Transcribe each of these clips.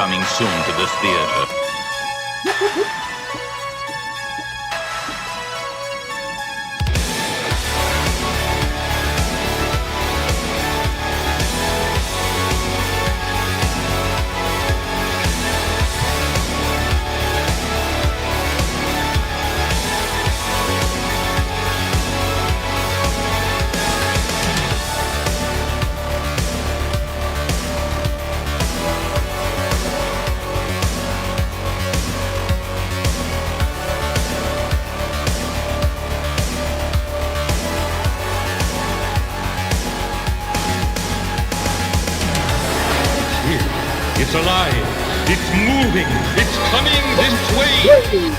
coming soon to this theater. It's alive. It's moving. It's coming this way.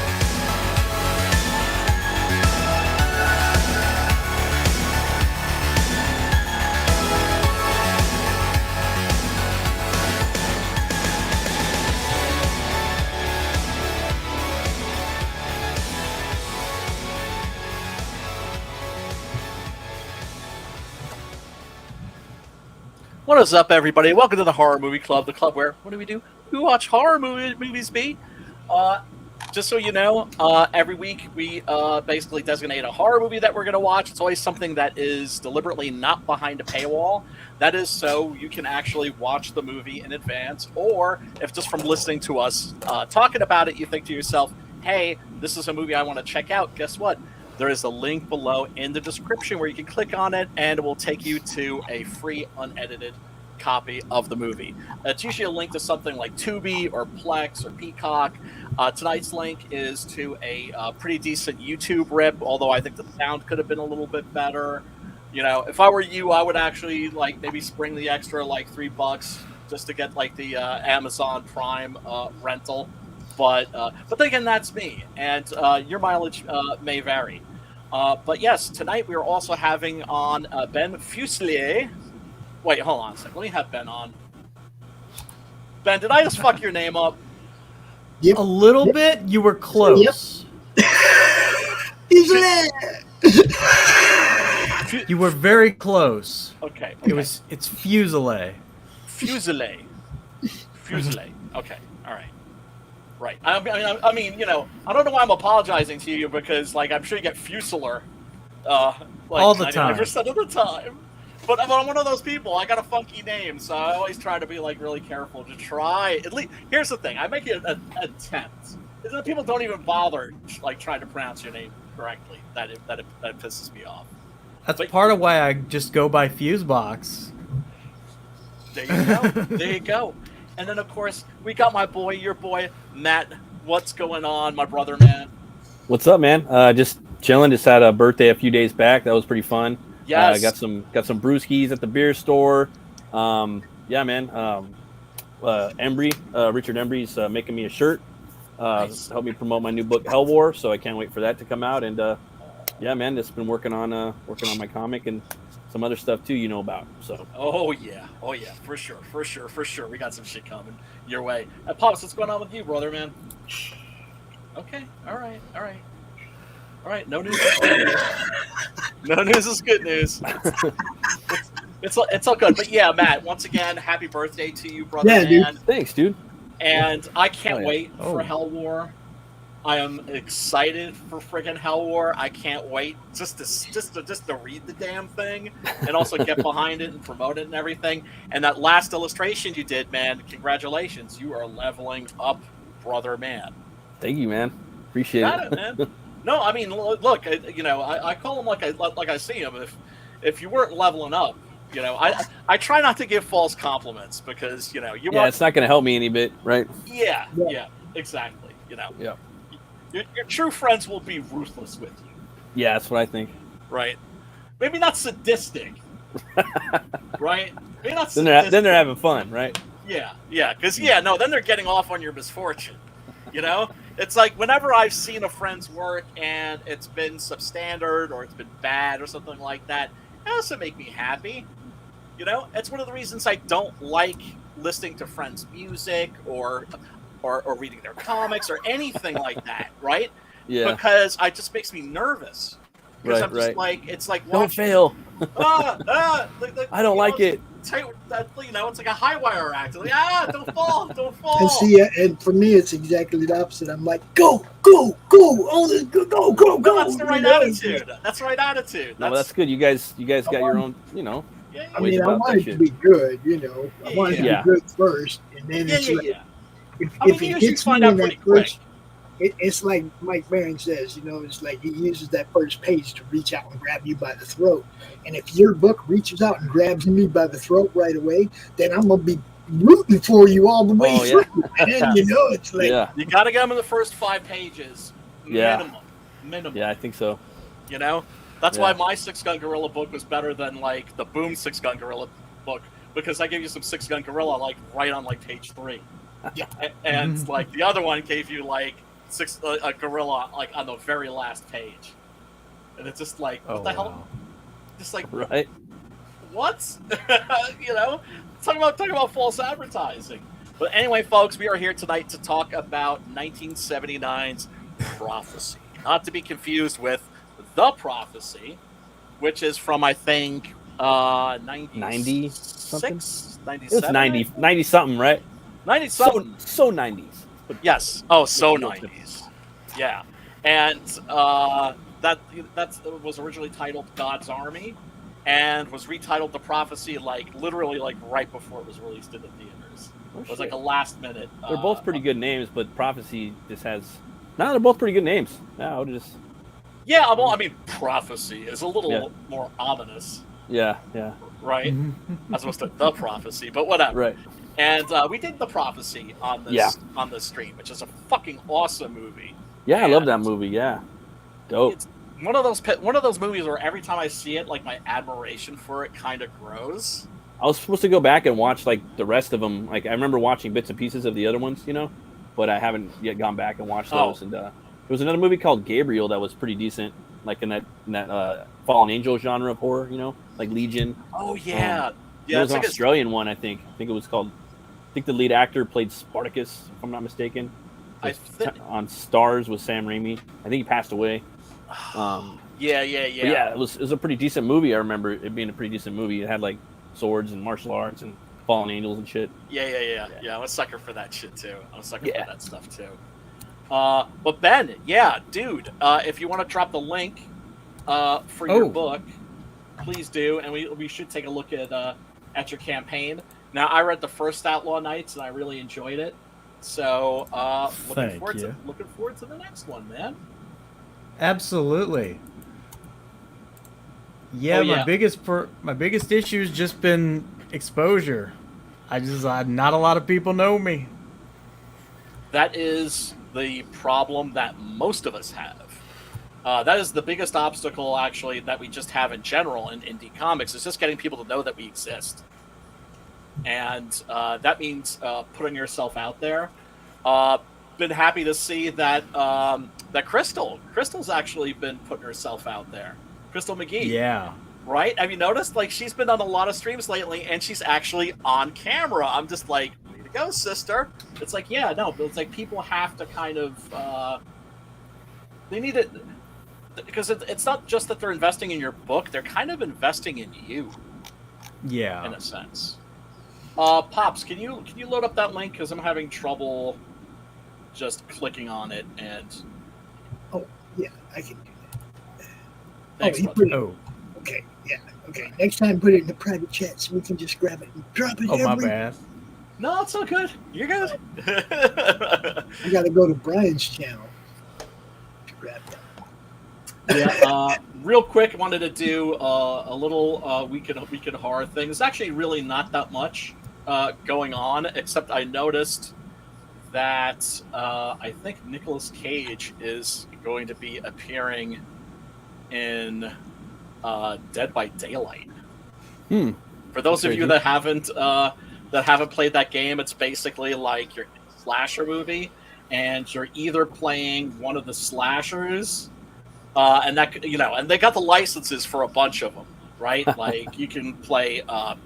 What is up, everybody? Welcome to the Horror Movie Club, the club where, what do? We watch horror movies, B. Just so you know, every week we basically designate a horror movie that we're going to watch. It's always something that is deliberately not behind a paywall. That is so you can actually watch the movie in advance, or if just from listening to us talking about it, you think to yourself, hey, this is a movie I want to check out. Guess what? There is a link below in the description where you can click on it, and it will take you to a free, unedited copy of the movie. It's usually a link to something like Tubi or Plex or Peacock. Tonight's link is to a pretty decent YouTube rip, although I think the sound could have been a little bit better. You know, if I were you, I would actually like maybe spring the extra like $3 just to get like the Amazon Prime rental. But then again, that's me, and your mileage may vary. But yes, tonight we are also having on Ben Fuselier. Wait, hold on a second. Let me have Ben on. Ben, did I just fuck your name up? Yep. A little bit. You were close. Yep. You were very close. Okay. It's Fuselier. Fuselier. Okay. All right. Right. I mean, you know, I don't know why I'm apologizing to you because, like, I'm sure you get Fusiler, like, all the time. 99% of the time. But I'm one of those people. I got a funky name, so I always try to be like really careful to try. At least, here's the thing: I make it an attempt. Is that people don't even bother like trying to pronounce your name correctly. That pisses me off. That's part of why I just go by Fusebox. There you go. There you go. And then, of course, we got your boy, Matt. What's going on, my brother, man? What's up, man? Just chilling. Just had a birthday a few days back. That was pretty fun. Yes. Got some brewskis at the beer store. Yeah, man. Richard Embry's making me a shirt. Nice. Help me promote my new book, Hell War. So I can't wait for that to come out. And yeah, man, just been working on my comic and some other stuff too, you know about. So. Oh yeah, for sure. We got some shit coming your way. Pops, what's going on with you, brother, man? Okay, all right. No news is good news. No news is good news. It's all good. But yeah, Matt, once again, happy birthday to you, brother. Yeah, man. dude. Thanks, dude. And I can't wait Oh. for Hell War. I am excited for friggin' Hell War. I can't wait just to read the damn thing and also get behind it and promote it and everything. And that last illustration you did, man, congratulations. You are leveling up, brother, man. Thank you, man. Appreciate Got it, man. No, I mean, look, you know, I call him like I see him. If you weren't leveling up, you know, I try not to give false compliments because, you know, it's not going to help me any bit, right? Yeah, exactly. You know, yeah. Your true friends will be ruthless with you. Yeah, that's what I think. Right? Maybe not sadistic. Right? Maybe not sadistic. Then they're having fun, right? Yeah, because then they're getting off on your misfortune. You know, it's like whenever I've seen a friend's work and it's been substandard or it's been bad or something like that, it doesn't make me happy. You know, it's one of the reasons I don't like listening to friends' music or reading their comics or anything like that, right? Yeah. Because it just makes me nervous. Because Right, I'm just right. like, it's like Don't fail. I I don't like it. it's like a high wire act. Like, don't fall, don't fall. And see, and for me, it's exactly the opposite. I'm like, go, go, go, oh, go, go, go. That's the right attitude. That's the right attitude. No, that's good. You guys got your own, Yeah, I mean, I want it to be good, I want it to be good first, and then it's like, if it gets me in that first, it's like Mike Barron says, it's like he uses that first page to reach out and grab you by the throat. And if your book reaches out and grabs me by the throat right away, then I'm going to be rooting for you all the way through. And, it's like... You got to get them in the first 5 pages. Minimum. Yeah, I think so. That's why my 6-Gun Gorilla book was better than, like, the Boom 6-Gun Gorilla book, because I gave you some 6-Gun Gorilla, like, right on, like, page 3. Yeah. And like, the other one gave you, like, a gorilla, like, on the very last page. And it's just like, what the hell? Wow. Just like, right? What? Talk about false advertising. But anyway, folks, we are here tonight to talk about 1979's Prophecy. Not to be confused with The Prophecy, which is from, I think, 90 something? 97? It was 90 something, right? 90 something. So 90s. Yes. Oh, so 90s. Yeah. And that was originally titled God's Army, and was retitled The Prophecy, like, literally, like, right before it was released in the theaters. It was like a last minute. They're both pretty good names, but Prophecy just has... No, they're both pretty good names. Yeah, I would just... Yeah, well, I mean, Prophecy is a little more ominous. Yeah. Right? As opposed to The Prophecy, but whatever. Right. And we did The Prophecy on this stream, which is a fucking awesome movie. Yeah, I love that movie. Yeah, dope. It's one of those movies where every time I see it, like, my admiration for it kind of grows. I was supposed to go back and watch, like, the rest of them. Like, I remember watching bits and pieces of the other ones, but I haven't yet gone back and watched those. And there was another movie called Gabriel that was pretty decent, like in that Fallen Angel genre of horror, like Legion. Oh yeah, It was an Australian one, I think. I think it was called. I think the lead actor played Spartacus, if I'm not mistaken. On Stars with Sam Raimi. I think he passed away. Yeah. But it was a pretty decent movie. I remember it being a pretty decent movie. It had like swords and martial arts and fallen angels and shit. Yeah. I'm a sucker for that shit too. I'm a sucker for that stuff too. But Ben, dude, if you want to drop the link for your book, please do, and we should take a look at your campaign. Now, I read the first Outlaw Nights and I really enjoyed it. So looking forward to the next one, man. Absolutely. Yeah, my biggest issue has just been exposure. Not a lot of people know me. That is the problem that most of us have. That is the biggest obstacle, actually, that we just have in general in indie comics, is just getting people to know that we exist. And that means putting yourself out there. Been happy to see that that Crystal's actually been putting herself out there. Crystal McGee. Yeah. Right? Have you noticed? Like, she's been on a lot of streams lately, and she's actually on camera. I'm just like, way to go, sister. It's like, but it's like people have to kind of... they need it... Because it's not just that they're investing in your book, they're kind of investing in you. Yeah. In a sense. Pops, can you load up that link? Because I'm having trouble just clicking on it and... Oh, yeah, I can do that. Thanks, okay, yeah, okay. Next time, put it in the private chat so we can just grab it and drop it my bad. No, it's all good. You're good. I got to go to Brian's channel to grab that. Yeah, real quick, I wanted to do a little weekend horror thing. There's actually really not that much going on, except I noticed that I think Nicolas Cage is going to be appearing in Dead by Daylight. For those of you that haven't played that game, it's basically like your slasher movie, and you're either playing one of the slashers, and they got the licenses for a bunch of them, right? Like, you can play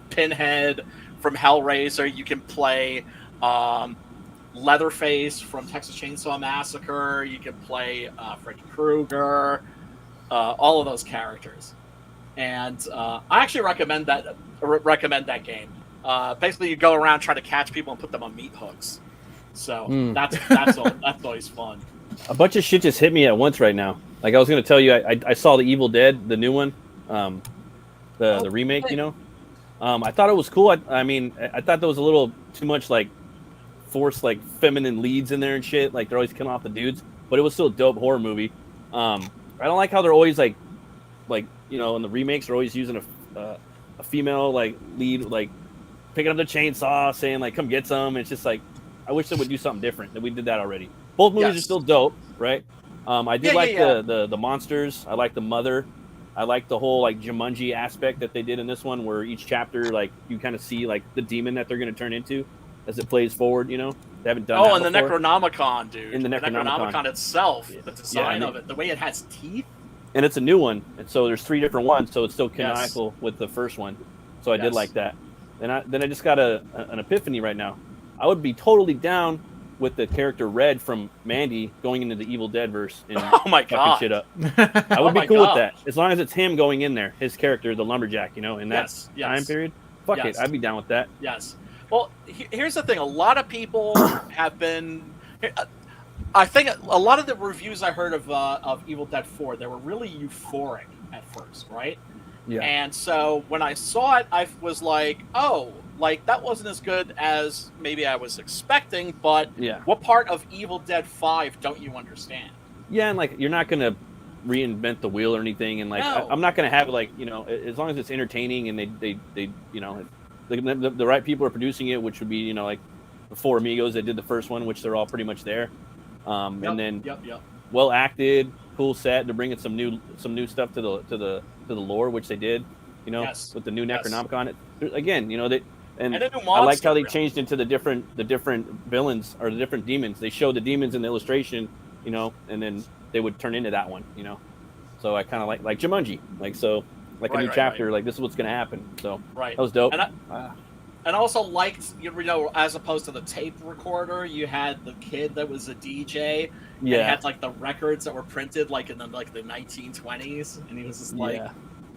Pinhead from Hellraiser, you can play Leatherface from Texas Chainsaw Massacre, you can play Freddy Krueger, all of those characters. and I actually recommend that game. Basically, you go around trying to catch people and put them on meat hooks. So that's always fun. A bunch of shit just hit me at once right now. Like I was going to tell you, I saw the Evil Dead, the new one, the remake. You know, I thought it was cool. I mean, I thought there was a little too much like forced like feminine leads in there and shit. Like they're always killing off the dudes, but it was still a dope horror movie. I don't like how they're always like you know in the remakes they're always using a female like lead, like picking up the chainsaw, saying like come get some. It's just like I wish they would do something different. That we did that already. Both movies are still dope, right? I did the monsters. I like the mother. I like the whole like Jumanji aspect that they did in this one, where each chapter like you kind of see like the demon that they're going to turn into as it plays forward. You know, they haven't done. Oh, that and before. The Necronomicon, dude. In the Necronomicon itself, the design of it, the way it has teeth. And it's a new one, and so there's 3 different ones, so it's still canonical with the first one. So I did like that. And then I just got an epiphany right now. I would be totally down with the character Red from Mandy going into the Evil Dead verse and fucking shit up. I would be cool with that. As long as it's him going in there, his character, the lumberjack, you know, in that time period. Fuck it, I'd be down with that. Yes. Well, here's the thing. A lot of people have been... I think a lot of the reviews I heard of Evil Dead 4, they were really euphoric at first, right? Yeah. And so when I saw it, I was like, oh... Like, that wasn't as good as maybe I was expecting, but what part of Evil Dead 5 don't you understand? Yeah, and, like, you're not going to reinvent the wheel or anything, and, like, I'm not going to have, like, you know, as long as it's entertaining and they you know, the right people are producing it, which would be, you know, like, the 4 Amigos that did the first one, which they're all pretty much there. And then well acted, cool set, they're bringing some new stuff to the lore, which they did, you know, with the new Necronomicon. Again, you know, And I liked how they changed into the different villains or the different demons. They showed the demons in the illustration, you know, and then they would turn into that one, you know. So I kind of like Jumanji, like a new chapter, like this is what's gonna happen. So that was dope. And I also liked, you know, as opposed to the tape recorder, you had the kid that was a DJ. Yeah. And had like the records that were printed like in the 1920s, and he was just like. Yeah.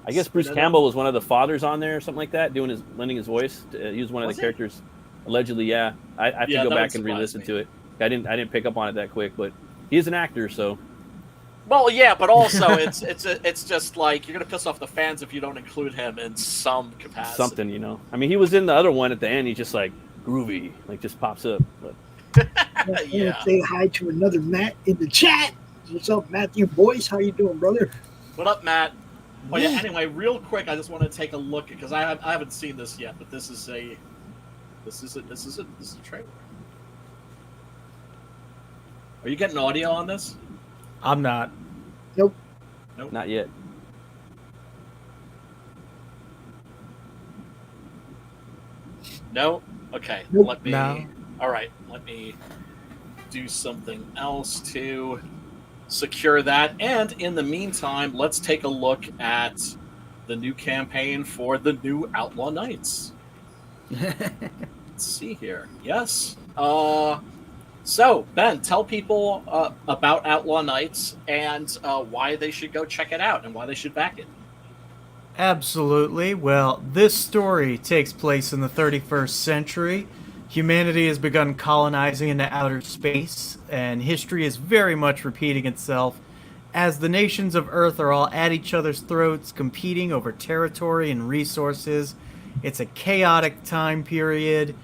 I guess Bruce Campbell was one of the fathers on there or something like that, lending his voice. He was one of the characters, allegedly. Yeah, I have to go back and re-listen to it. I didn't pick up on it that quick, but he is an actor, so. Well, yeah, but also it's just like you're gonna piss off the fans if you don't include him in some capacity. Something, you know. I mean, he was in the other one at the end. He's just like groovy, like just pops up. But. Say hi to another Matt in the chat. What's up, Matthew Boyce? How you doing, brother? What up, Matt? Oh yeah. Anyway, real quick, I just want to take a look because I haven't seen this yet, but this is a trailer. Are you getting audio on this? I'm not. Nope. Not yet. No. Okay. Nope. Let me. No. All right. Let me do something else to secure that, and in the meantime, let's take a look at the new campaign for the new Outlaw Knights. Let's see here. Yes. So Ben, tell people about Outlaw Knights and why they should go check it out and why they should back it. Absolutely. Well, this story takes place in the 31st century. Humanity has begun colonizing into outer space, and history is very much repeating itself as the nations of Earth are all at each other's throats, competing over territory and resources. It's a chaotic time period,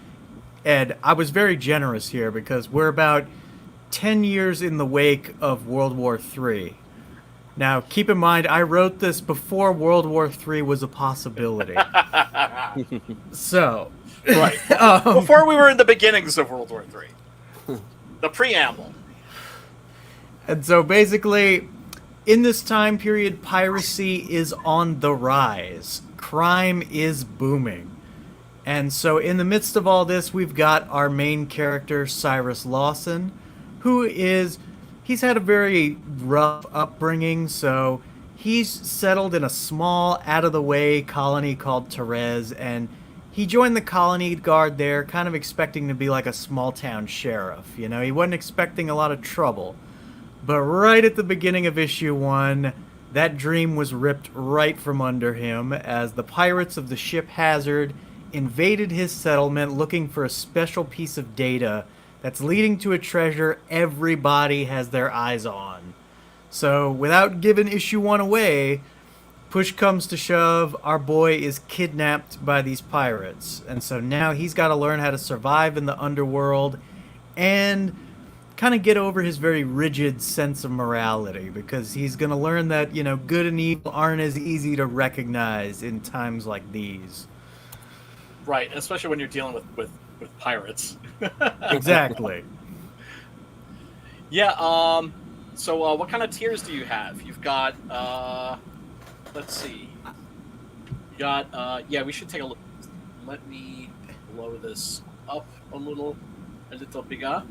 and I was very generous here because we're about 10 years in the wake of World War III. Now, keep in mind, I wrote this before World War III was a possibility. So... Right. Before we were in the beginnings of World War III. The preamble. And so basically, in this time period, piracy is on the rise. Crime is booming. And so in the midst of all this, we've got our main character, Cyrus Lawson, he's had a very rough upbringing, so he's settled in a small, out-of-the-way colony called Therese, and he joined the colony guard there, kind of expecting to be like a small-town sheriff. You know, he wasn't expecting a lot of trouble. But right at the beginning of issue 1, that dream was ripped right from under him as the pirates of the ship Hazard invaded his settlement looking for a special piece of data that's leading to a treasure everybody has their eyes on. So, without giving issue 1 away, push comes to shove, our boy is kidnapped by these pirates. And so now he's got to learn how to survive in the underworld and kind of get over his very rigid sense of morality, because he's going to learn that, good and evil aren't as easy to recognize in times like these. Right, especially when you're dealing with pirates. Exactly. Yeah, so what kind of tiers do you have? You've got, let's see. You got, we should take a look. Let me blow this up a little bigger.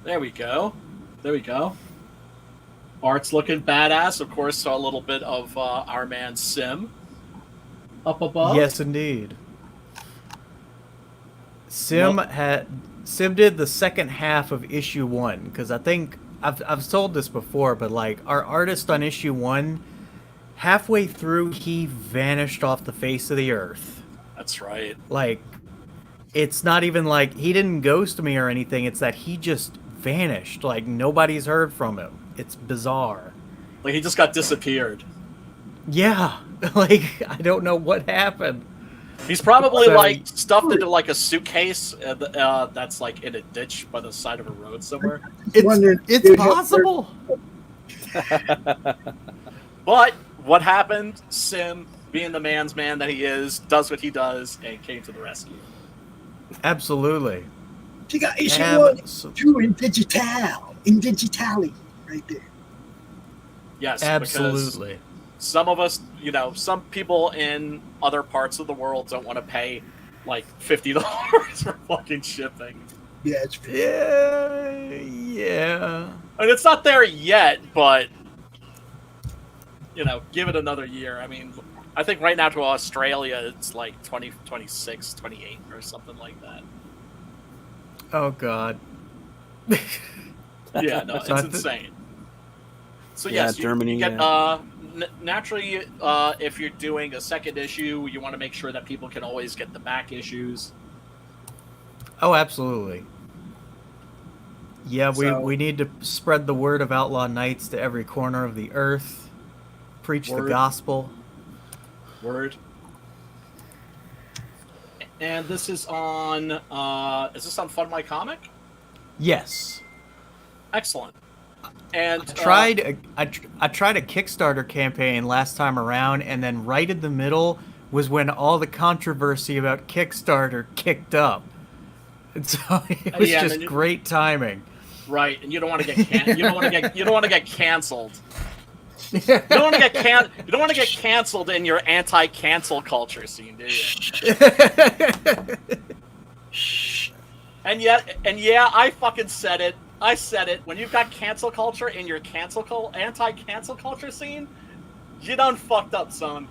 There we go. Art's looking badass. Of course, saw a little bit of our man Sim up above. Yes, indeed. Sim did the second half of issue 1, because I think I've told this before, but like our artist on issue 1, halfway through he vanished off the face of the earth. That's right. Like, it's not even like he didn't ghost me or anything. It's that he just vanished. Like, nobody's heard from him. It's bizarre. Like, he just got disappeared. Yeah. Like, I don't know what happened. He's probably stuffed into like a suitcase that's like in a ditch by the side of a road somewhere. It's possible. But what happened? Sim, being the man's man that he is, does what he does and came to the rescue. Absolutely. She got issue 1, 2 in digitally, right there. Yes, absolutely. Some of us, some people in other parts of the world don't want to pay like $50 for fucking shipping. Yeah, it's true. Yeah. And it's not there yet, but give it another year. I mean, I think right now to Australia it's like 26, 28 or something like that. Oh God. Yeah, no, it's insane. So yes, Germany. You get, naturally, if you're doing a second issue, you want to make sure that people can always get the back issues. Oh, absolutely. Yeah, we need to spread the word of Outlaw Knights to every corner of the earth. Preach the gospel. Word. And this is on. Is this on Fund My Comic? Yes. Excellent. And I tried a Kickstarter campaign last time around, and then right in the middle was when all the controversy about Kickstarter kicked up. And so it was just great timing. Right, and you don't want to get you don't want to get canceled. You don't want to get canceled in your anti-cancel culture scene, do you? And yeah, I fucking said it. I said it. When you've got cancel culture in your anti-cancel culture scene, you done fucked up, son.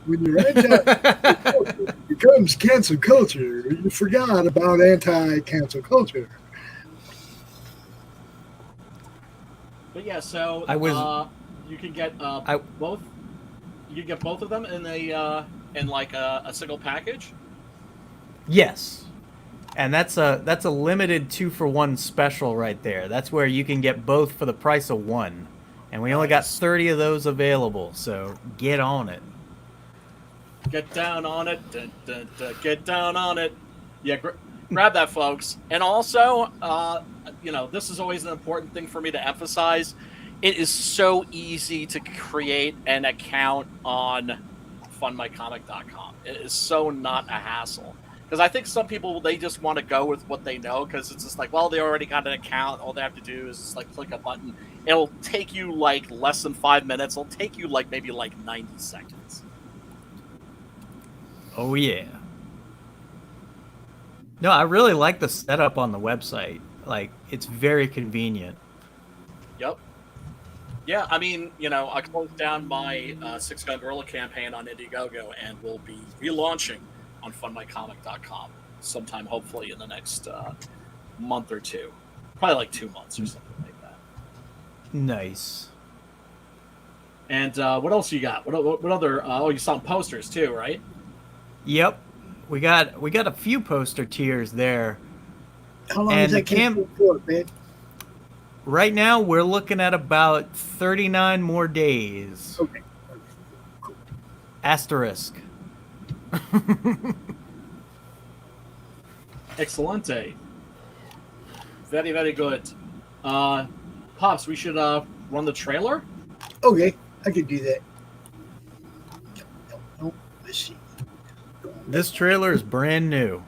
When your anti-culture becomes cancel culture, you forgot about anti-cancel culture. But yeah, so you can get both. You can get both of them in a single package. Yes. And that's a limited 2-for-1 special right there. That's where you can get both for the price of one. And we only got 30 of those available, so get on it. Get down on it. Get down on it. Yeah, grab that, folks. And also, this is always an important thing for me to emphasize. It is so easy to create an account on fundmycomic.com. It is so not a hassle. Because I think some people, they just want to go with what they know, because it's just like, well, they already got an account. All they have to do is just click a button. It'll take you less than 5 minutes. It'll take you maybe 90 seconds. Oh, yeah. No, I really like the setup on the website. It's very convenient. Yep. Yeah, I mean, I closed down my 6-Gun Gorilla campaign on Indiegogo, and we'll be relaunching on fundmycomic.com sometime, hopefully, in the next month or two. Probably 2 months or something like that. Nice. And what else you got? What other? You saw posters too, right? Yep, we got a few poster tiers there. How long is that campaign for, man? Right now, we're looking at about 39 more days. Okay. Cool. Asterisk. Excelente. Very, very good. Pops, we should run the trailer? Okay, I could do that. No, let's see. This trailer is brand new.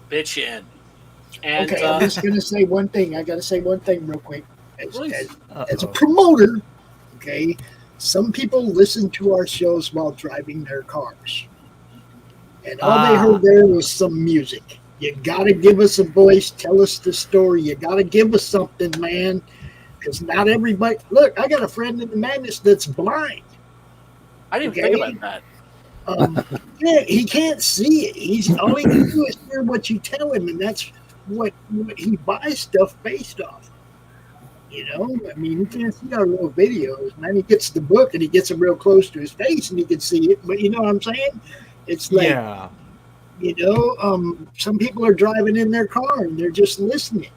Bitchin'. And, okay, I'm just going to say one thing. I got to say one thing real quick. As a Uh-oh. promoter, okay, some people listen to our shows while driving their cars. And all they heard there was some music. You got to give us a voice. Tell us the story. You got to give us something, man. Because not everybody... Look, I got a friend in the madness that's blind. I didn't think about that. Yeah, he can't see it. All he can do is hear what you tell him, and that's what he buys stuff based off. You know, I mean, he can't see our little videos, man. He gets the book and he gets it real close to his face, and he can see it. But you know what I'm saying? It's like, you know, some people are driving in their car and they're just listening.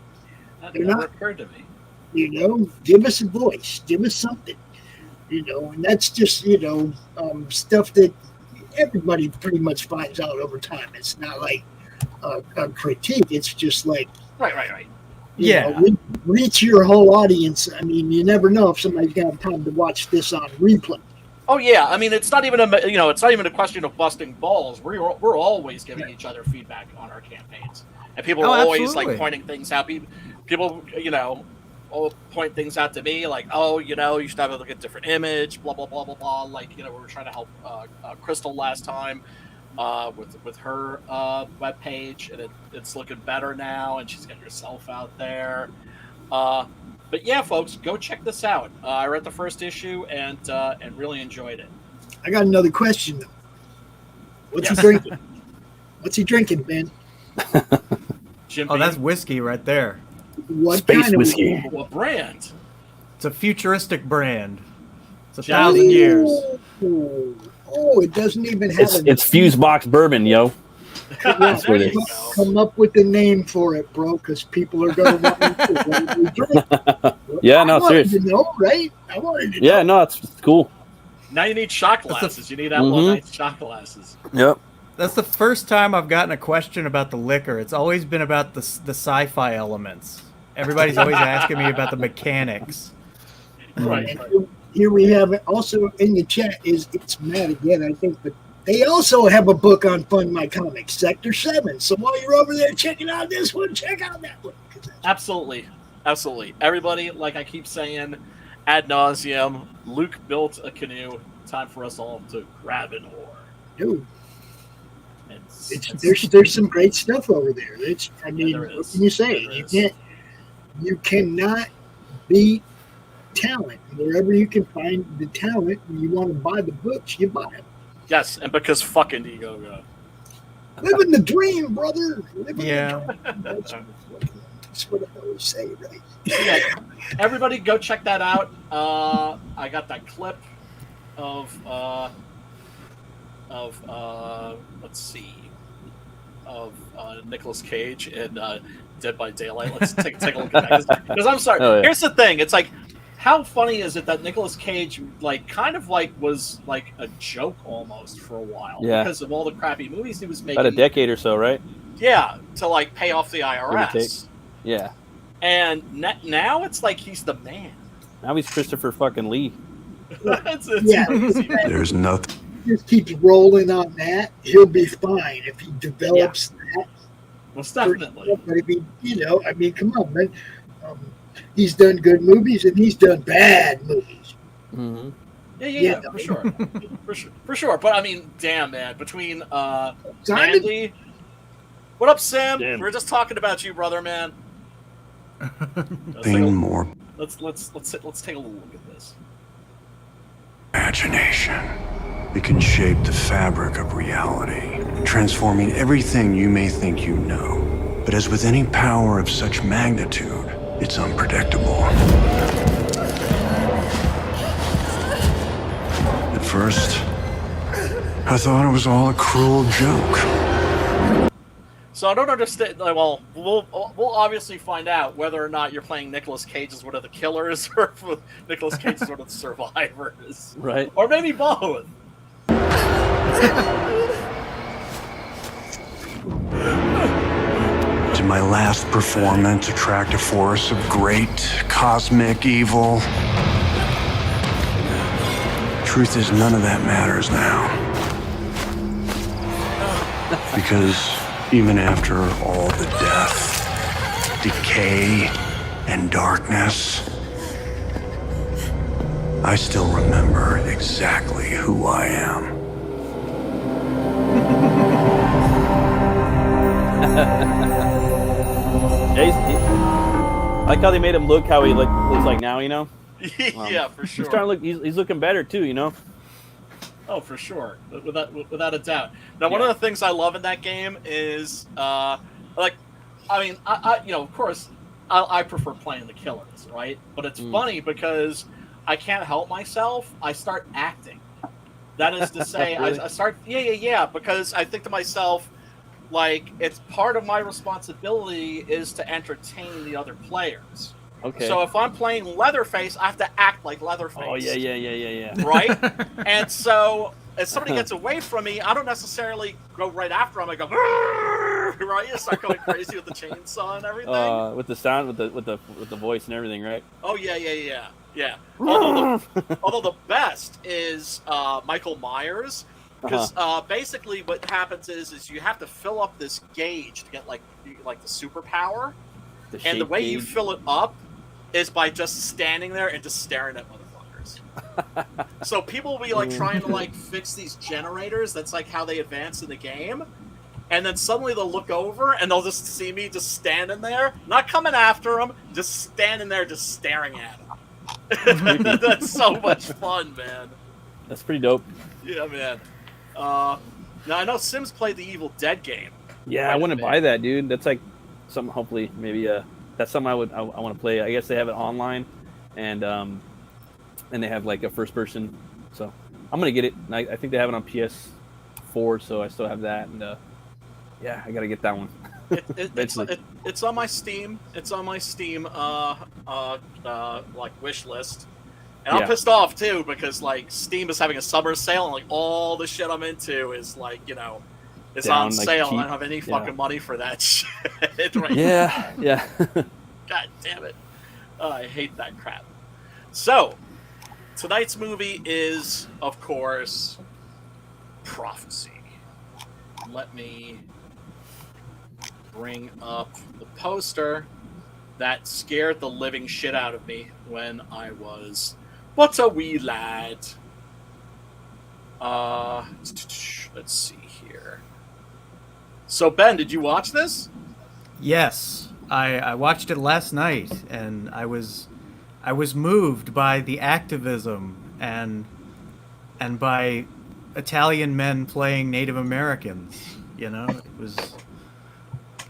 That never occurred to me. You know, give us a voice, give us something. You know, and that's just, you know, stuff that everybody pretty much finds out over time. It's not like a critique. It's just like, Right. you know, reach your whole audience. I mean, you never know if somebody's got time to watch this on replay. Oh yeah, I mean, it's not even a question of busting balls. We're always giving each other feedback on our campaigns, and people are always like pointing things out. People, you know, will point things out to me like, oh, you know, you should have a look at different image, blah blah blah blah blah. Like, you know, we were trying to help Crystal last time with her webpage, and it's looking better now, and she's got herself out there. But yeah, folks, go check this out. I read the first issue and really enjoyed it. I got another question though. What's he drinking? What's he drinking, Ben? Oh, that's whiskey right there. What Space kind of whiskey. What brand? It's a futuristic brand. It's 1,000 years. Oh, it doesn't even have It's Fuse Box Bourbon, yo. That's what it is. Come up with a name for it, bro, because people are going to want to drink. Yeah, no, seriously. To know, right? I wanted to know. Yeah, no, it's cool. Now you need shot glasses. You need Apple Night shot glasses. Yep. That's the first time I've gotten a question about the liquor. It's always been about the sci-fi elements. Everybody's always asking me about the mechanics. Right. And here we have it also in the chat it's Matt again, I think, but they also have a book on Fund My Comics, Sector 7. So while you're over there checking out this one, check out that one. Absolutely. Everybody, like I keep saying ad nauseum, Luke built a canoe. Time for us all to grab an oar. Dude. There's some great stuff over there. What can you say? You cannot beat talent. Wherever you can find the talent and you want to buy the books, you buy them. Yes, and because fucking Indiegogo. Living the dream, brother. Living Yeah. the dream. That's what I always say, right? Yeah, everybody go check that out. I got that clip of let's see, of Nicolas Cage in Dead by Daylight. Let's take a look at that. Because I'm sorry. Oh, yeah. Here's the thing. It's like, how funny is it that Nicolas Cage was like a joke almost for a while because of all the crappy movies he was making. About a decade or so, right? Yeah, to like pay off the IRS. Yeah. And now it's like he's the man. Now he's Christopher fucking Lee. it's crazy. There's nothing. Just keeps rolling on that. He'll be fine if he develops that. Most definitely. But if he, come on, man. He's done good movies and he's done bad movies. Mm-hmm. Yeah, for sure. But I mean, damn, man. Between Andy, what up, Sam? Damn. We were just talking about you, brother, man. More. Let's take a look at this. Imagination. It can shape the fabric of reality, transforming everything you may think you know. But as with any power of such magnitude, it's unpredictable. At first, I thought it was all a cruel joke. So I don't understand. Well, we'll obviously find out whether or not you're playing Nicolas Cage as one of the killers or if Nicolas Cage is one of the survivors. Right. Or maybe both. Did my last performance attract a force of great cosmic evil? Truth is, none of that matters now. Because even after all the death, decay, and darkness, I still remember exactly who I am. I like how they made him look how he looks like now, you know? Yeah, for sure. He's starting to look. He's looking better too, you know? Oh, for sure, without a doubt. Now, one of the things I love in that game is, of course, I prefer playing the killers, right? But it's funny because I can't help myself. I start acting. That is to say, really? I start, because I think to myself, like, it's part of my responsibility is to entertain the other players. Okay. So if I'm playing Leatherface, I have to act like Leatherface. Oh, yeah. Right? And so if somebody gets away from me, I don't necessarily go right after them. I go, right? You start going crazy with the chainsaw and everything. With the sound, with the voice and everything, right? Oh, yeah. Although the best is Michael Myers. Because basically what happens is you have to fill up this gauge to get like the superpower. And the way you fill it up is by just standing there and just staring at motherfuckers. So people will be like trying to like fix these generators. That's like how they advance in the game. And then suddenly they'll look over and they'll just see me just standing there, not coming after them, just standing there, just staring at them. That's so much fun, man. That's pretty dope. Yeah, man. Now I know Sims played the Evil Dead game. Yeah, I want to buy that, dude. That's like something. Hopefully, maybe that's something I want to play. I guess they have it online, and they have like a first person. So I'm gonna get it. I think they have it on PS4, so I still have that. And I gotta get that one. It's on my Steam. It's on my Steam like wish list. And I'm pissed off too because like Steam is having a summer sale and like all the shit I'm into is like, it's on sale. Cheap. I don't have any fucking money for that shit. Right yeah. God damn it. I hate that crap. So, tonight's movie is, of course, Prophecy. Let me bring up the poster that scared the living shit out of me when I was but a wee lad. Let's see here. So Ben, did you watch this? Yes, I watched it last night, and I was moved by the activism and by Italian men playing Native Americans. It was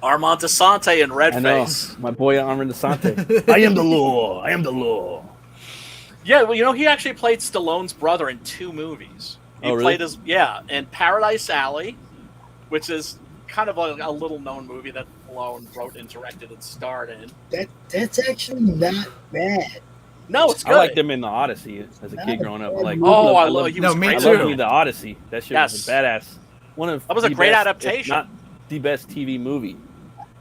Armand Desante in red face. My boy Armand Desante. I am the law. I am the law. Yeah, well, he actually played Stallone's brother in 2 movies. He played in Paradise Alley, which is kind of a little known movie that Stallone wrote and directed and starred in. That's actually not bad. No, it's good. I liked him in the Odyssey as a kid growing up. Like, I love. He was me great. too. I loved the Odyssey. That shit was badass. That was a great adaptation. Not the best TV movie.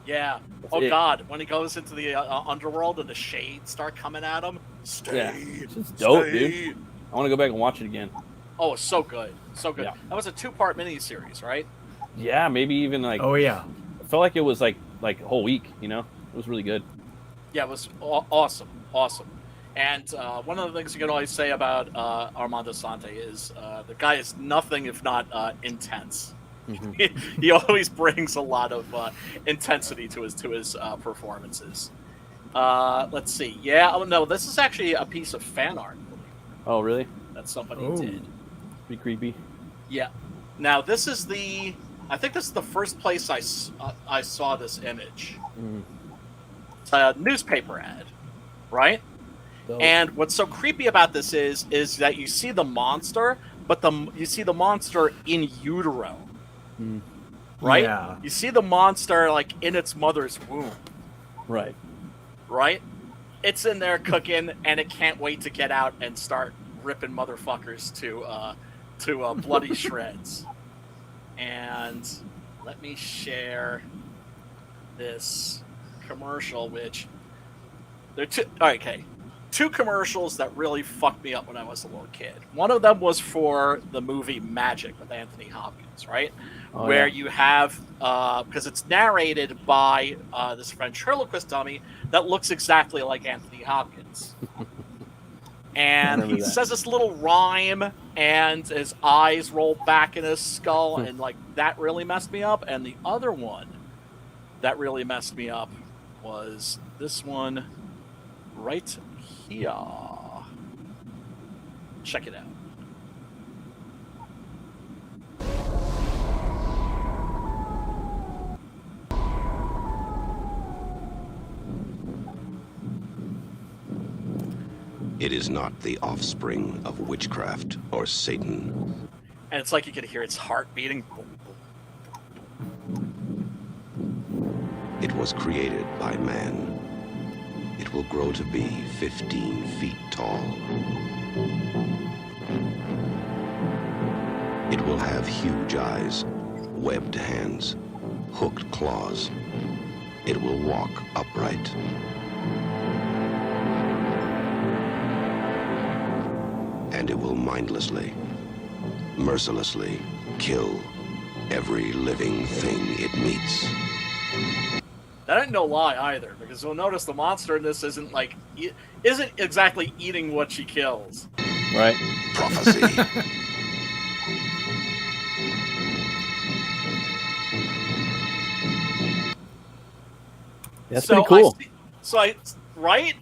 Yeah. God, when he goes into the underworld and the shades start coming at him. It's dope, dude. I want to go back and watch it again. Oh, it's so good, so good. Yeah. That was a 2-part miniseries, right? Yeah, maybe even like. Oh yeah. I felt like it was like a whole week. You know, it was really good. Yeah, it was awesome. And one of the things you can always say about Armando Sante is the guy is nothing if not intense. Mm-hmm. He always brings a lot of intensity to his performances. Let's see. Yeah, oh no, this is actually a piece of fan art. Oh, really? That somebody did. Be creepy. Yeah. Now this is I think this is the first place I saw this image. Mm. It's a newspaper ad, right? Dope. And what's so creepy about this is that you see the monster, but you see the monster in utero. Mm. Right? Yeah. You see the monster like in its mother's womb. Right. Right? It's in there cooking, and it can't wait to get out and start ripping motherfuckers to bloody shreds. And let me share this commercial, which they're two commercials that really fucked me up when I was a little kid. One of them was for the movie Magic with Anthony Hopkins, right? Where you have, because it's narrated by this ventriloquist dummy that looks exactly like Anthony Hopkins. And he says this little rhyme, and his eyes roll back in his skull, and like that really messed me up. And the other one that really messed me up was this one right here. Check it out. It is not the offspring of witchcraft or Satan. And it's like you could hear its heart beating. It was created by man. It will grow to be 15 feet tall. It will have huge eyes, webbed hands, hooked claws. It will walk upright. And it will mindlessly, mercilessly kill every living thing it meets. That ain't no lie either, because you'll notice the monster in this isn't exactly eating what she kills. Right. Prophecy. That's pretty cool.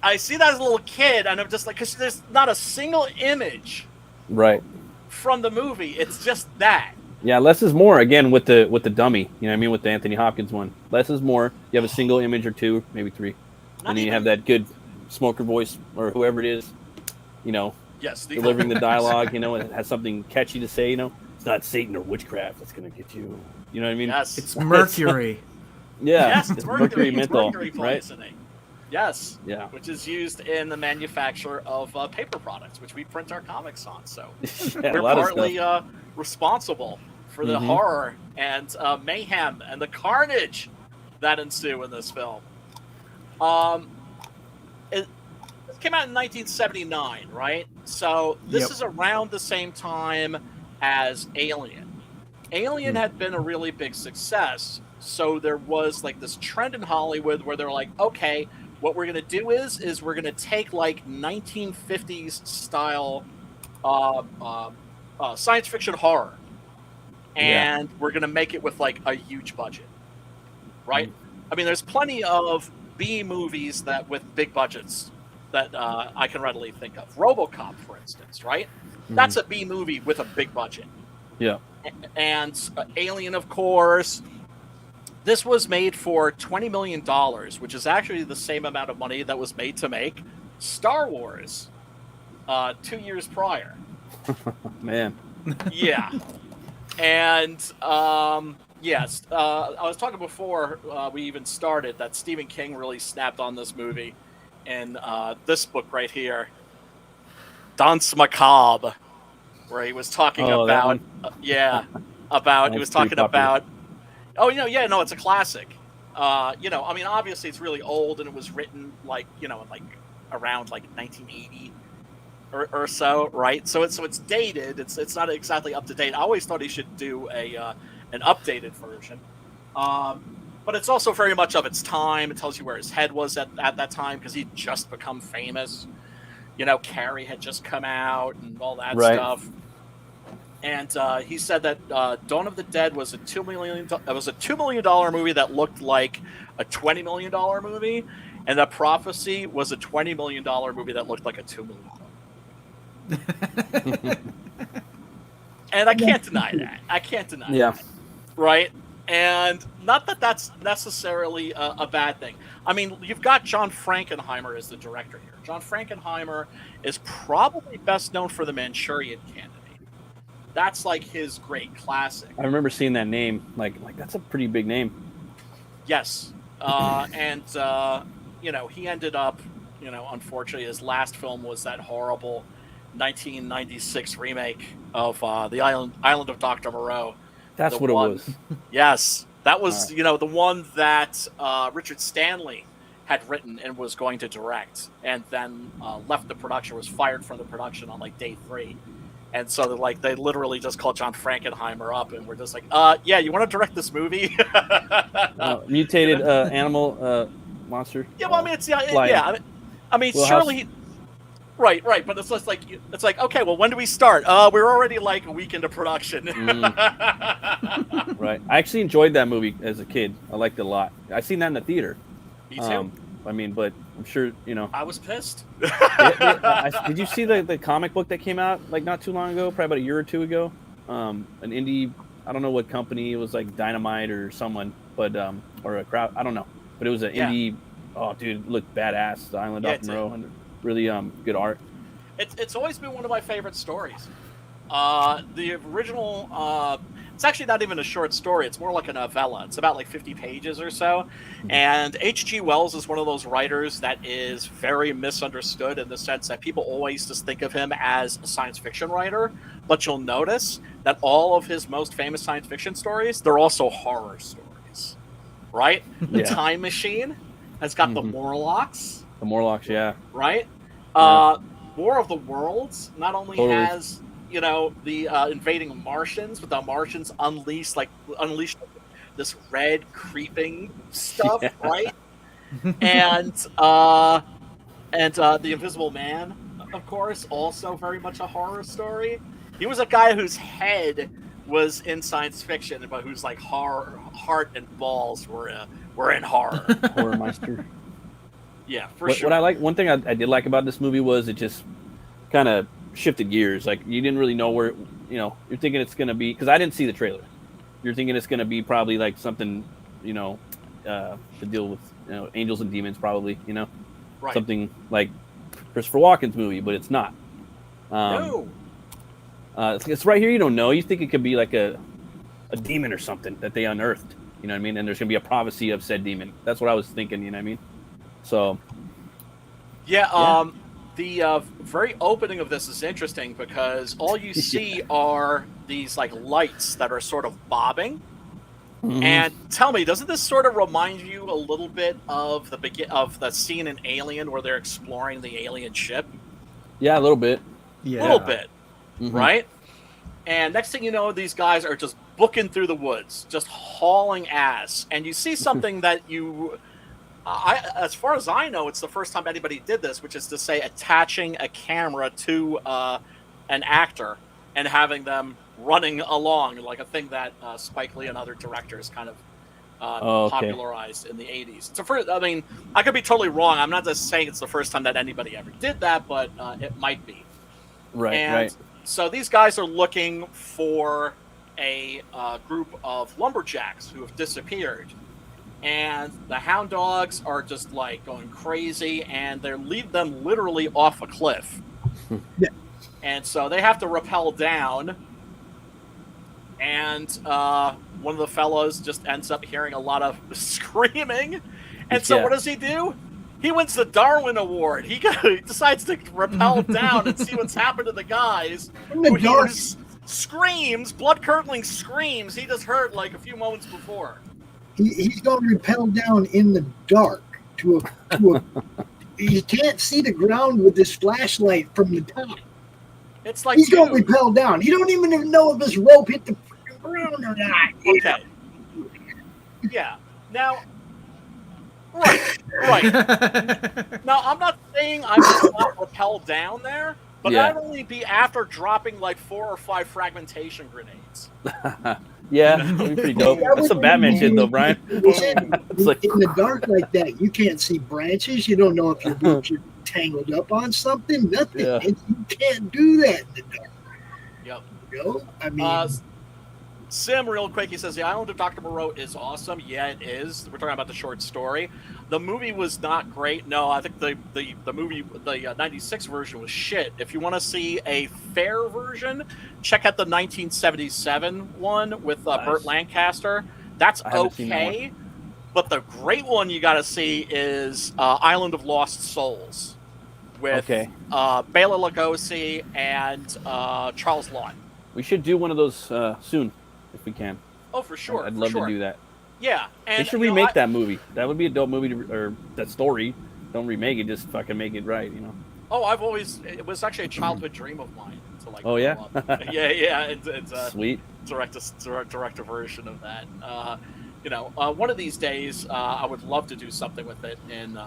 I see that as a little kid, and I'm just like, because there's not a single image right from the movie. It's just that. Yeah, less is more. Again, with the dummy, you know what I mean, with the Anthony Hopkins one. Less is more. You have a single image or two, maybe three, and then you have that good smoker voice or whoever it is, you know, delivering the dialogue. You know, and it has something catchy to say. You know, it's not Satan or witchcraft that's going to get you. You know what I mean? Yes, it's Mercury. Yeah, yes, it's Mercury menthol, right? Poisoning. Yes. Yeah. Which is used in the manufacture of paper products, which we print our comics on. So we're partly responsible for the horror and mayhem and the carnage that ensue in this film. It came out in 1979, right? So this is around the same time as Alien. Alien had been a really big success. So there was like this trend in Hollywood where they're like, okay, what we're going to do is we're going to take like 1950s style science fiction horror, and we're going to make it with like a huge budget, right? I mean, there's plenty of B movies that with big budgets that I can readily think of. RoboCop, for instance, right? That's a B movie with a big budget. Yeah. And Alien, of course. This was made for $20 million, which is actually the same amount of money that was made to make Star Wars 2 years prior. Man. Yeah. And, yes, I was talking before we even started that Stephen King really snapped on this movie. in this book right here, Danse Macabre, where he was talking about, he was talking about, it's a classic. Obviously it's really old, and it was written around 1980 or so, right? So it's dated. It's not exactly up to date. I always thought he should do an updated version. But it's also very much of its time. It tells you where his head was at that time, because he'd just become famous. Carrie had just come out and all that stuff. And he said that Dawn of the Dead was a $2 million movie that looked like a $20 million movie, and that Prophecy was a $20 million movie that looked like a $2 million. And I can't deny that. That. Right? And not that that's necessarily a bad thing. I mean, you've got John Frankenheimer as the director here. John Frankenheimer is probably best known for The Manchurian Candidate. That's like his great classic. I remember seeing that name. Like that's a pretty big name. Yes. He ended up, unfortunately, his last film was that horrible 1996 remake of The Island of Dr. Moreau. That's what it was. Yes. That was, the one that Richard Stanley had written and was going to direct, and then left the production, was fired from the production on day 3. And so they literally just called John Frankenheimer up, and we're just like, you want to direct this movie? Mutated animal monster. Yeah, well, I mean, surely. Right, but it's just okay, well, when do we start? We're already a week into production. Right. I actually enjoyed that movie as a kid. I liked it a lot. I seen that in the theater. Me too. But I'm sure, I was pissed. Did you see the comic book that came out not too long ago, probably about a year or two ago? An indie, I don't know what company, it was Dynamite or someone, but or a crowd, I don't know. But it was an indie. Oh, dude, it looked badass. The Island of Monroe, and really good art. It's always been one of my favorite stories. The original, it's actually not even a short story. It's more like a novella. It's about 50 pages or so. And H.G. Wells is one of those writers that is very misunderstood, in the sense that people always just think of him as a science fiction writer. But you'll notice that all of his most famous science fiction stories, they're also horror stories, right? The Time Machine has got the Morlocks. The Morlocks, yeah. Right? War of the Worlds not only has... the invading Martians, but the Martians unleash this red creeping stuff, right? And the Invisible Man, of course, also very much a horror story. He was a guy whose head was in science fiction, but whose heart and balls were in horror. Horror monster. Yeah, sure. What I like, one thing I did like about this movie was it just kind of shifted gears. You didn't really know where, you're thinking it's going to be, because I didn't see the trailer. You're thinking it's going to be probably something, to deal with, angels and demons, probably, right. Something like Christopher Walken's movie, but it's not. No. It's right here. You don't know. You think it could be a demon or something that they unearthed. You know what I mean? And there's going to be a prophecy of said demon. That's what I was thinking. You know what I mean? So. Yeah. The very opening of this is interesting, because all you see are these lights that are sort of bobbing. Mm-hmm. And tell me, doesn't this sort of remind you a little bit of the scene in Alien where they're exploring the alien ship? Yeah, a little bit. Yeah, a little bit, right? And next thing you know, these guys are just booking through the woods, just hauling ass, and you see something that you. As far as I know, it's the first time anybody did this, which is to say attaching a camera to an actor and having them running along, like a thing that Spike Lee and other directors kind of popularized in the 80s. So I could be totally wrong. I'm not just saying it's the first time that anybody ever did that, but it might be. Right. So these guys are looking for a group of lumberjacks who have disappeared. And the hound dogs are just going crazy, and they lead them literally off a cliff. Yeah. And so they have to rappel down. And one of the fellows just ends up hearing a lot of screaming. And so what does he do? He wins the Darwin Award. He decides to rappel down and see what's happened to the guys. Who hears screams, blood-curdling screams he just heard like a few moments before. He's going to rappel down in the dark to a you can't see the ground with this flashlight from the top. It's like he's going to rappel down. He don't even know if this rope hit the ground or not. Okay. Yeah. Now, right. Now, I'm not saying I would not rappel down there, but I'd only be after dropping like 4 or 5 fragmentation grenades. Yeah, that'd be pretty dope. That's some Batman shit, though, Brian. It's like, in the dark like that, you can't see branches. You don't know if your boots are tangled up on something. Nothing. Yeah. You can't do that in the dark. Yep. You know? I mean... Sim, real quick, he says, The Island of Dr. Moreau is awesome. Yeah, it is. We're talking about the short story. The movie was not great. No, I think the movie, the 96 version was shit. If you want to see a fair version, check out the 1977 one with Burt Lancaster. That's okay. But the great one you got to see is Island of Lost Souls with Bela Lugosi and Charles Lawton. We should do one of those soon. If we can. Oh, for sure. I'd love to do that. Yeah. And they should remake that movie. That would be a dope movie, or that story. Don't remake it, just fucking make it right, you know? Oh, it was actually a childhood dream of mine to like. Oh, yeah? yeah. It's a sweet. Director version of that. One of these days, I would love to do something with it in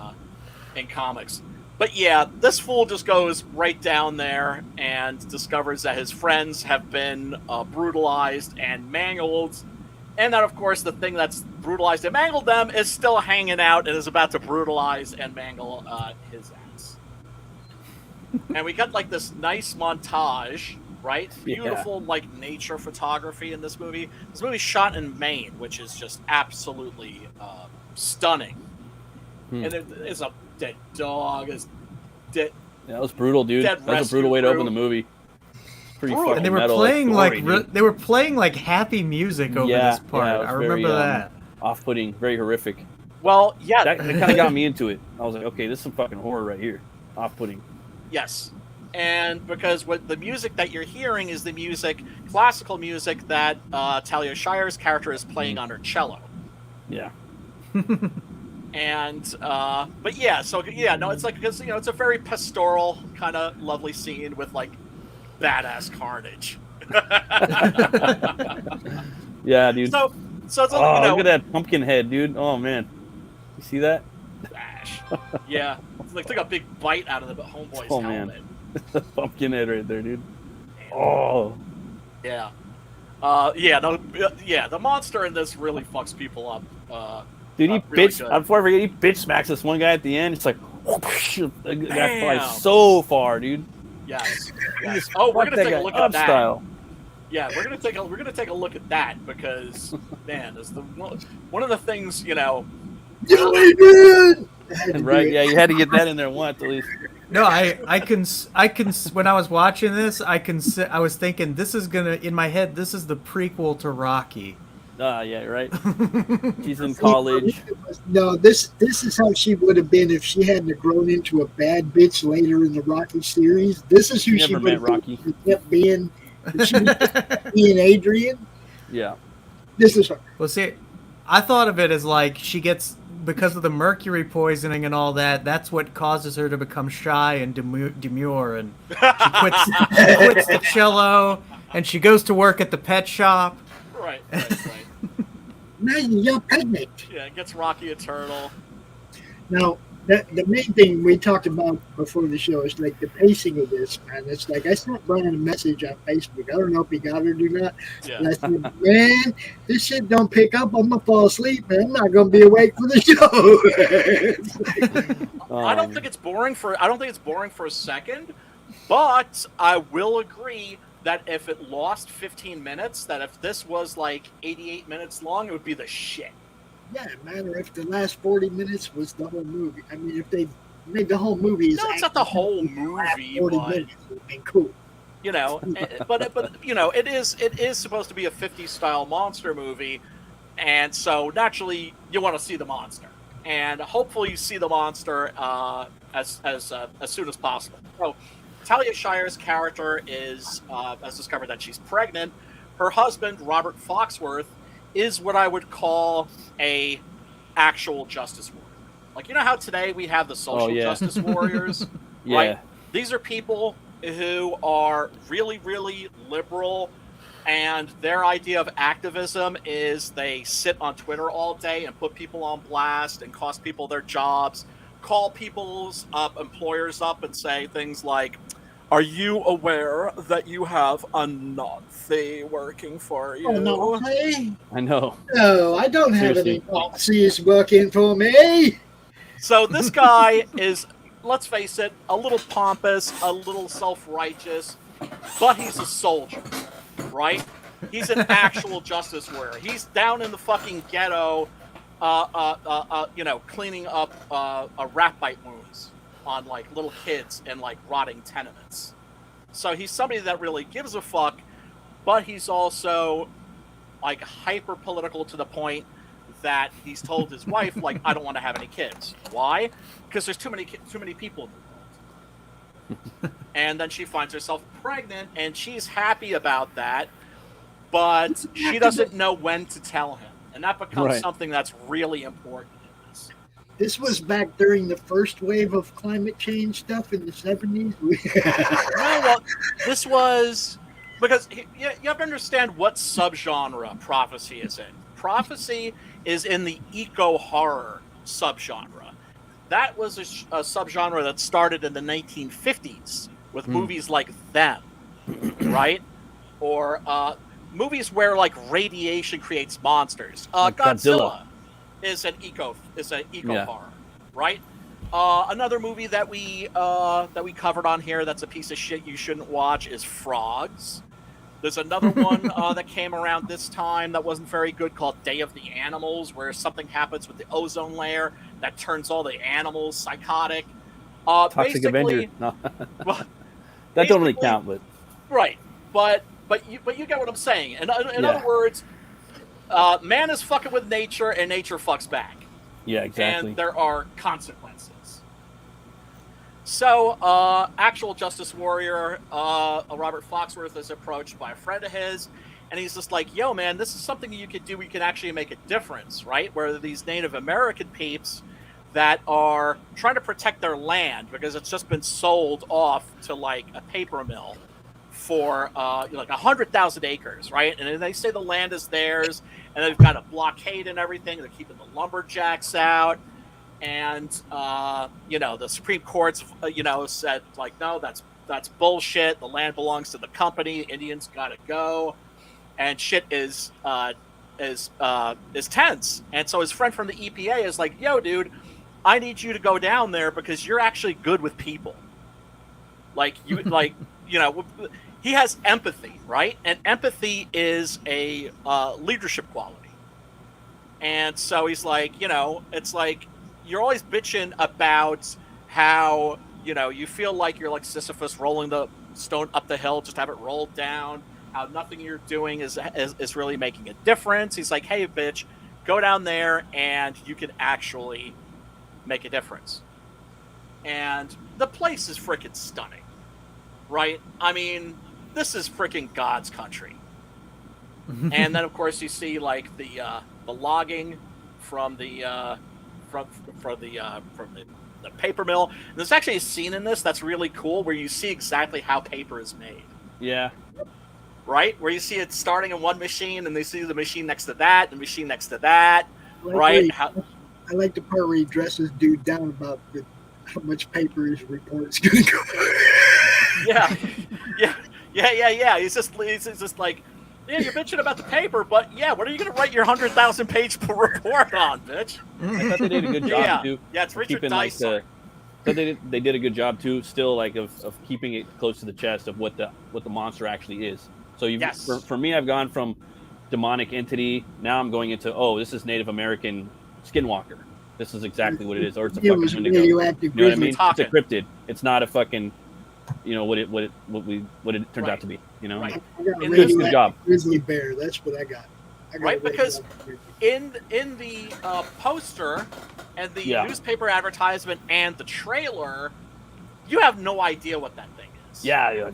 comics. But yeah, this fool just goes right down there and discovers that his friends have been brutalized and mangled. And that, of course, the thing that's brutalized and mangled them is still hanging out and is about to brutalize and mangle his ass. And we got like this nice montage, right? Beautiful like nature photography in this movie. This movie's shot in Maine, which is just absolutely stunning. And there's a dead dog. Is dead. Yeah, that was brutal, dude. That was a brutal way to open the movie. Pretty fucking and they were metal, playing gory, they were playing like happy music over this part. Yeah, I remember that. Off-putting, very horrific. Well, yeah, that kind of got me into it. I was like, okay, this is some fucking horror right here. Off-putting. Yes, and because what the music that you're hearing is the music, classical music that Talia Shire's character is playing on her cello. Yeah. And but yeah, so yeah, no, it's like, because it's a very pastoral kind of lovely scene with like badass carnage. Yeah, dude. So it's look at that pumpkin head, dude. Oh man, you see that? Bash. Yeah, it's like took a big bite out of the homeboy's helmet. Man. Pumpkin head right there, dude. Oh. Yeah. The monster in this really fucks people up. Dude, he before I forget, he bitch smacks this one guy at the end. It's like, that guy flies so far, dude. Yes. Oh, we're gonna take a look at that. Style. Yeah, we're gonna take a look at that because man, is the one of the things Right? Yeah, you had to get that in there once at least. No, I can. When I was watching this, I was thinking this is in my head. This is the prequel to Rocky. Yeah, right. She's in college. No, this is how she would have been if she hadn't grown into a bad bitch later in the Rocky series. This is who she would have been. She kept being Adrian. Yeah. This is her. Well, see, I thought of it as like she gets, because of the mercury poisoning and all that, that's what causes her to become shy and demure, and she quits the cello, and she goes to work at the pet shop. Right. Man, you're pregnant. Yeah, it gets Rocky a turtle. Now, the main thing we talked about before the show is like the pacing of this, man. It's like I sent Brian a message on Facebook. I don't know if he got it or not. Yeah. And I said, man, this shit don't pick up. I'm gonna fall asleep, man. I'm not gonna be awake for the show. I don't think it's boring for a second, but I will agree that if it lost 15 minutes, that if this was like 88 minutes long, it would be the shit. Yeah, man, or if the last 40 minutes was the whole movie. I mean, if they made the whole movie... No, it's not the whole movie, 40 minutes would have been cool. But it is supposed to be a 50s style monster movie, and so naturally you want to see the monster. and hopefully you see the monster as soon as possible. So, Talia Shire's character has discovered that she's pregnant. Her husband, Robert Foxworth, is what I would call a actual justice warrior. Like, you know how today we have the social justice warriors? Yeah. Right? These are people who are really, really liberal, and their idea of activism is they sit on Twitter all day and put people on blast and cost people their jobs, call people's employers up and say things like, "Are you aware that you have a Nazi working for you?" Oh, no, hey. I know. No, I don't have any Nazis working for me. So this guy is, let's face it, a little pompous, a little self-righteous, but he's a soldier, right? He's an actual justice warrior. He's down in the fucking ghetto, cleaning up rat bite wounds on like little kids in like rotting tenements. So he's somebody that really gives a fuck, but he's also like hyper political to the point that he's told his wife, like, I don't want to have any kids. Why? Because there's too many people in the world. And then she finds herself pregnant, and she's happy about that, but she doesn't know when to tell him, and that becomes something that's really important in this. This was back during the first wave of climate change stuff in the 70s. Well, this was because you have to understand what subgenre prophecy is in. Prophecy is in the eco-horror subgenre. That was a subgenre that started in the 1950s with movies like Them, right? Or movies where like radiation creates monsters. Godzilla is an eco horror, right? Another movie that we covered on here that's a piece of shit you shouldn't watch is Frogs. There's another one that came around this time that wasn't very good called Day of the Animals, where something happens with the ozone layer that turns all the animals psychotic. Toxic Avenger. No. Well, that don't really count, but right. But you get what I'm saying. In other words, man is fucking with nature, and nature fucks back. Yeah, exactly. And there are consequences. So, actual justice warrior, Robert Foxworth, is approached by a friend of his, and he's just like, yo, man, this is something you could do. We can actually make a difference, right? Where these Native American peeps that are trying to protect their land because it's just been sold off to, like, a paper mill for, like, 100,000 acres, right? And they say the land is theirs, and they've got a blockade and everything. They're keeping the lumberjacks out. And, the Supreme Court's, said, like, no, that's bullshit. The land belongs to the company. Indians got to go. And shit is tense. And so his friend from the EPA is like, yo, dude, I need you to go down there because you're actually good with people. Like, he has empathy, right? And empathy is a leadership quality. And so he's like, it's like, you're always bitching about how, you feel like you're like Sisyphus rolling the stone up the hill, just have it rolled down, how nothing you're doing is really making a difference. He's like, hey, bitch, go down there and you can actually make a difference. And the place is freaking stunning, right? I mean, this is freaking God's country. And then, of course, you see like the logging from the paper mill. And there's actually a scene in this that's really cool where you see exactly how paper is made. Yeah. Right? Where you see it starting in one machine and they see the machine next to that and the machine next to that. Right? I like the part where he dresses dude down about how much paper his report's going to go. Yeah. He's just like, yeah, you're bitching about the paper, but yeah, what are you going to write your 100,000 page report on, bitch? I thought they did a good job too. Yeah, it's Richard Dice. They did a good job too, still like of keeping it close to the chest of what the monster actually is. So for me, I've gone from demonic entity. Now I'm going into this is Native American skinwalker. This is exactly what it is, or it's a fucking Wendigo. You know what I mean? It's a cryptid. It's not a fucking. What it turns out to be. I got a good job. Grizzly bear. That's what I got. Right, because in the poster and the newspaper advertisement and the trailer, you have no idea what that thing is. Yeah.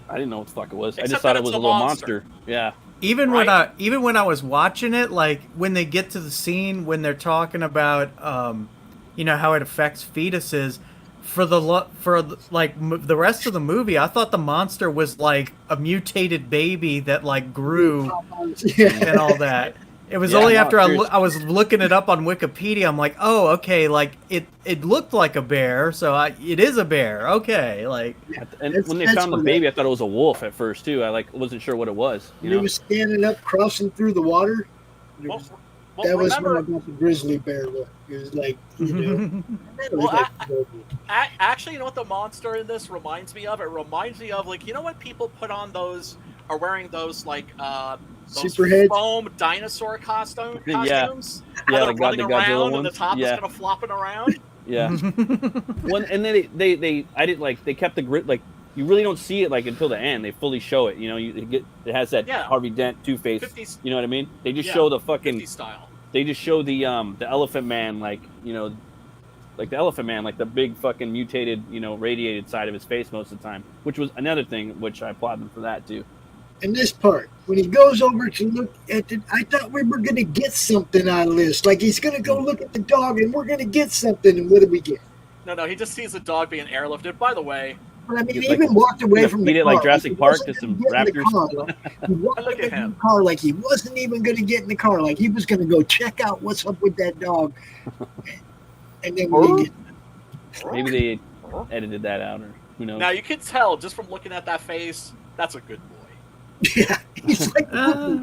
I didn't know what the fuck it was. I just thought it was a little monster. Yeah. Even when I was watching it, like when they get to the scene when they're talking about, how it affects fetuses, for the rest of the movie, I thought the monster was like a mutated baby that like grew and all that. It was only after I was looking it up on Wikipedia, I'm like, oh, okay, like it looked like a bear, so it is a bear, okay, like. And when they found the baby, I thought it was a wolf at first too. I wasn't sure what it was. He was standing up, crossing through the water. That was when I got the grizzly bear look. It was like, actually, you know what the monster in this reminds me of? It reminds me of, like, you know when people put on those, are wearing those, like, those foam dinosaur costumes? Yeah, like running around and the top is kind of flopping around? Yeah. And then they kept the grit, like, you really don't see it like until the end. They fully show it. It has that Harvey Dent Two-Face. You know what I mean? They just show the fucking style. They just show the Elephant Man, like the Elephant Man, like the big fucking mutated, radiated side of his face most of the time, which was another thing which I applaud them for that too. And this part, when he goes over to look at it, I thought we were gonna get something out of this. Like he's gonna go look at the dog, and we're gonna get something. And what do we get? No, he just sees the dog being airlifted. By the way. I mean, he even walked away from the car. Like Jurassic Park to some raptors. He walked away from the car like he wasn't even going to get in the car. Like he was going to go check out what's up with that dog. And then maybe they edited that out, or who knows. Now you can tell just from looking at that face, that's a good boy. Yeah, he's like, oh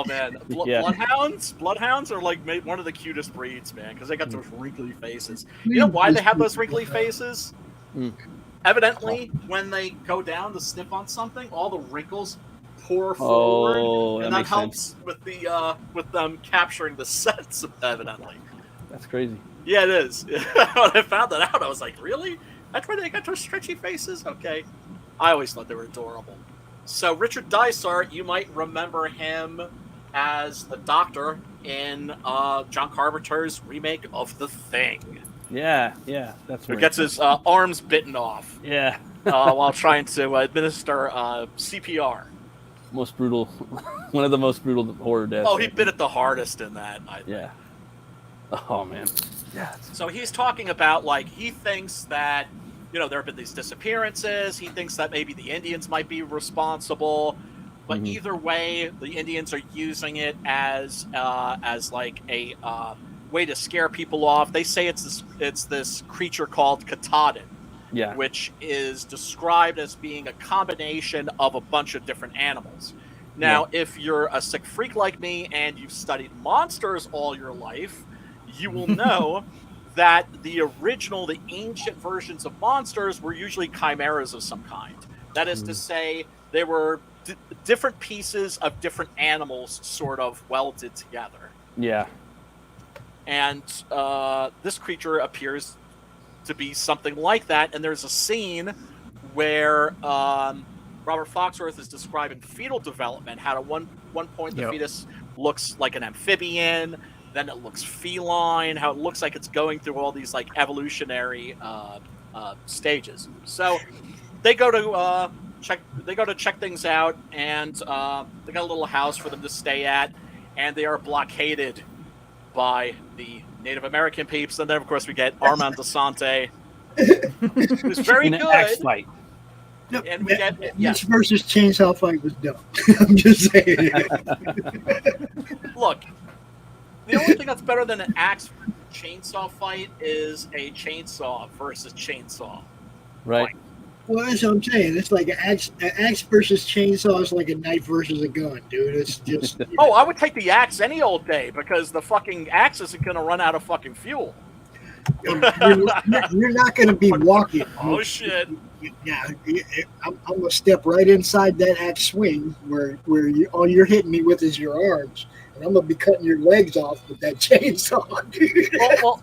man, bloodhounds are like one of the cutest breeds, man, because they got those wrinkly faces. You know why they have those wrinkly faces? Evidently, when they go down to sniff on something, all the wrinkles pour forward, and that helps with with them capturing the scents. Evidently, that's crazy. Yeah, it is. When I found that out, I was like, "Really? That's why they got those stretchy faces?" Okay, I always thought they were adorable. So Richard Dysart, you might remember him as the Doctor in John Carpenter's remake of The Thing. Yeah, that's right. He gets his arms bitten off. Yeah. While trying to administer CPR. Most brutal, one of the most brutal horror deaths. Oh, he bit it the hardest in that, I think. Yeah. Oh, man. Yeah. So he's talking about, like, he thinks that, there have been these disappearances. He thinks that maybe the Indians might be responsible. But either way, the Indians are using it as like a way to scare people off. They say it's this creature called Katahdin, which is described as being a combination of a bunch of different animals. Now, if you're a sick freak like me and you've studied monsters all your life, you will know that the ancient versions of monsters were usually chimeras of some kind. That is to say, they were different pieces of different animals sort of welded together. Yeah. And this creature appears to be something like that. And there's a scene where Robert Foxworth is describing fetal development, how at one point the fetus looks like an amphibian, then it looks feline, how it looks like it's going through all these like evolutionary stages. So they go to check things out, and they got a little house for them to stay at, and they are blockaded by the Native American peeps. And then of course we get Armand Desante, who's very good. Axe fight. No, and we get Mitch versus Chainsaw fight was dumb. I'm just saying. Look, the only thing that's better than an axe chainsaw fight is a chainsaw versus chainsaw. Right. Well, that's what I'm saying. It's like an axe versus chainsaw is like a knife versus a gun, dude. It's just. Oh, I would take the axe any old day because the fucking axe isn't going to run out of fucking fuel. You're not going to be walking. Oh shit! Yeah, I'm going to step right inside that axe swing where all you're hitting me with is your arms, and I'm going to be cutting your legs off with that chainsaw, dude.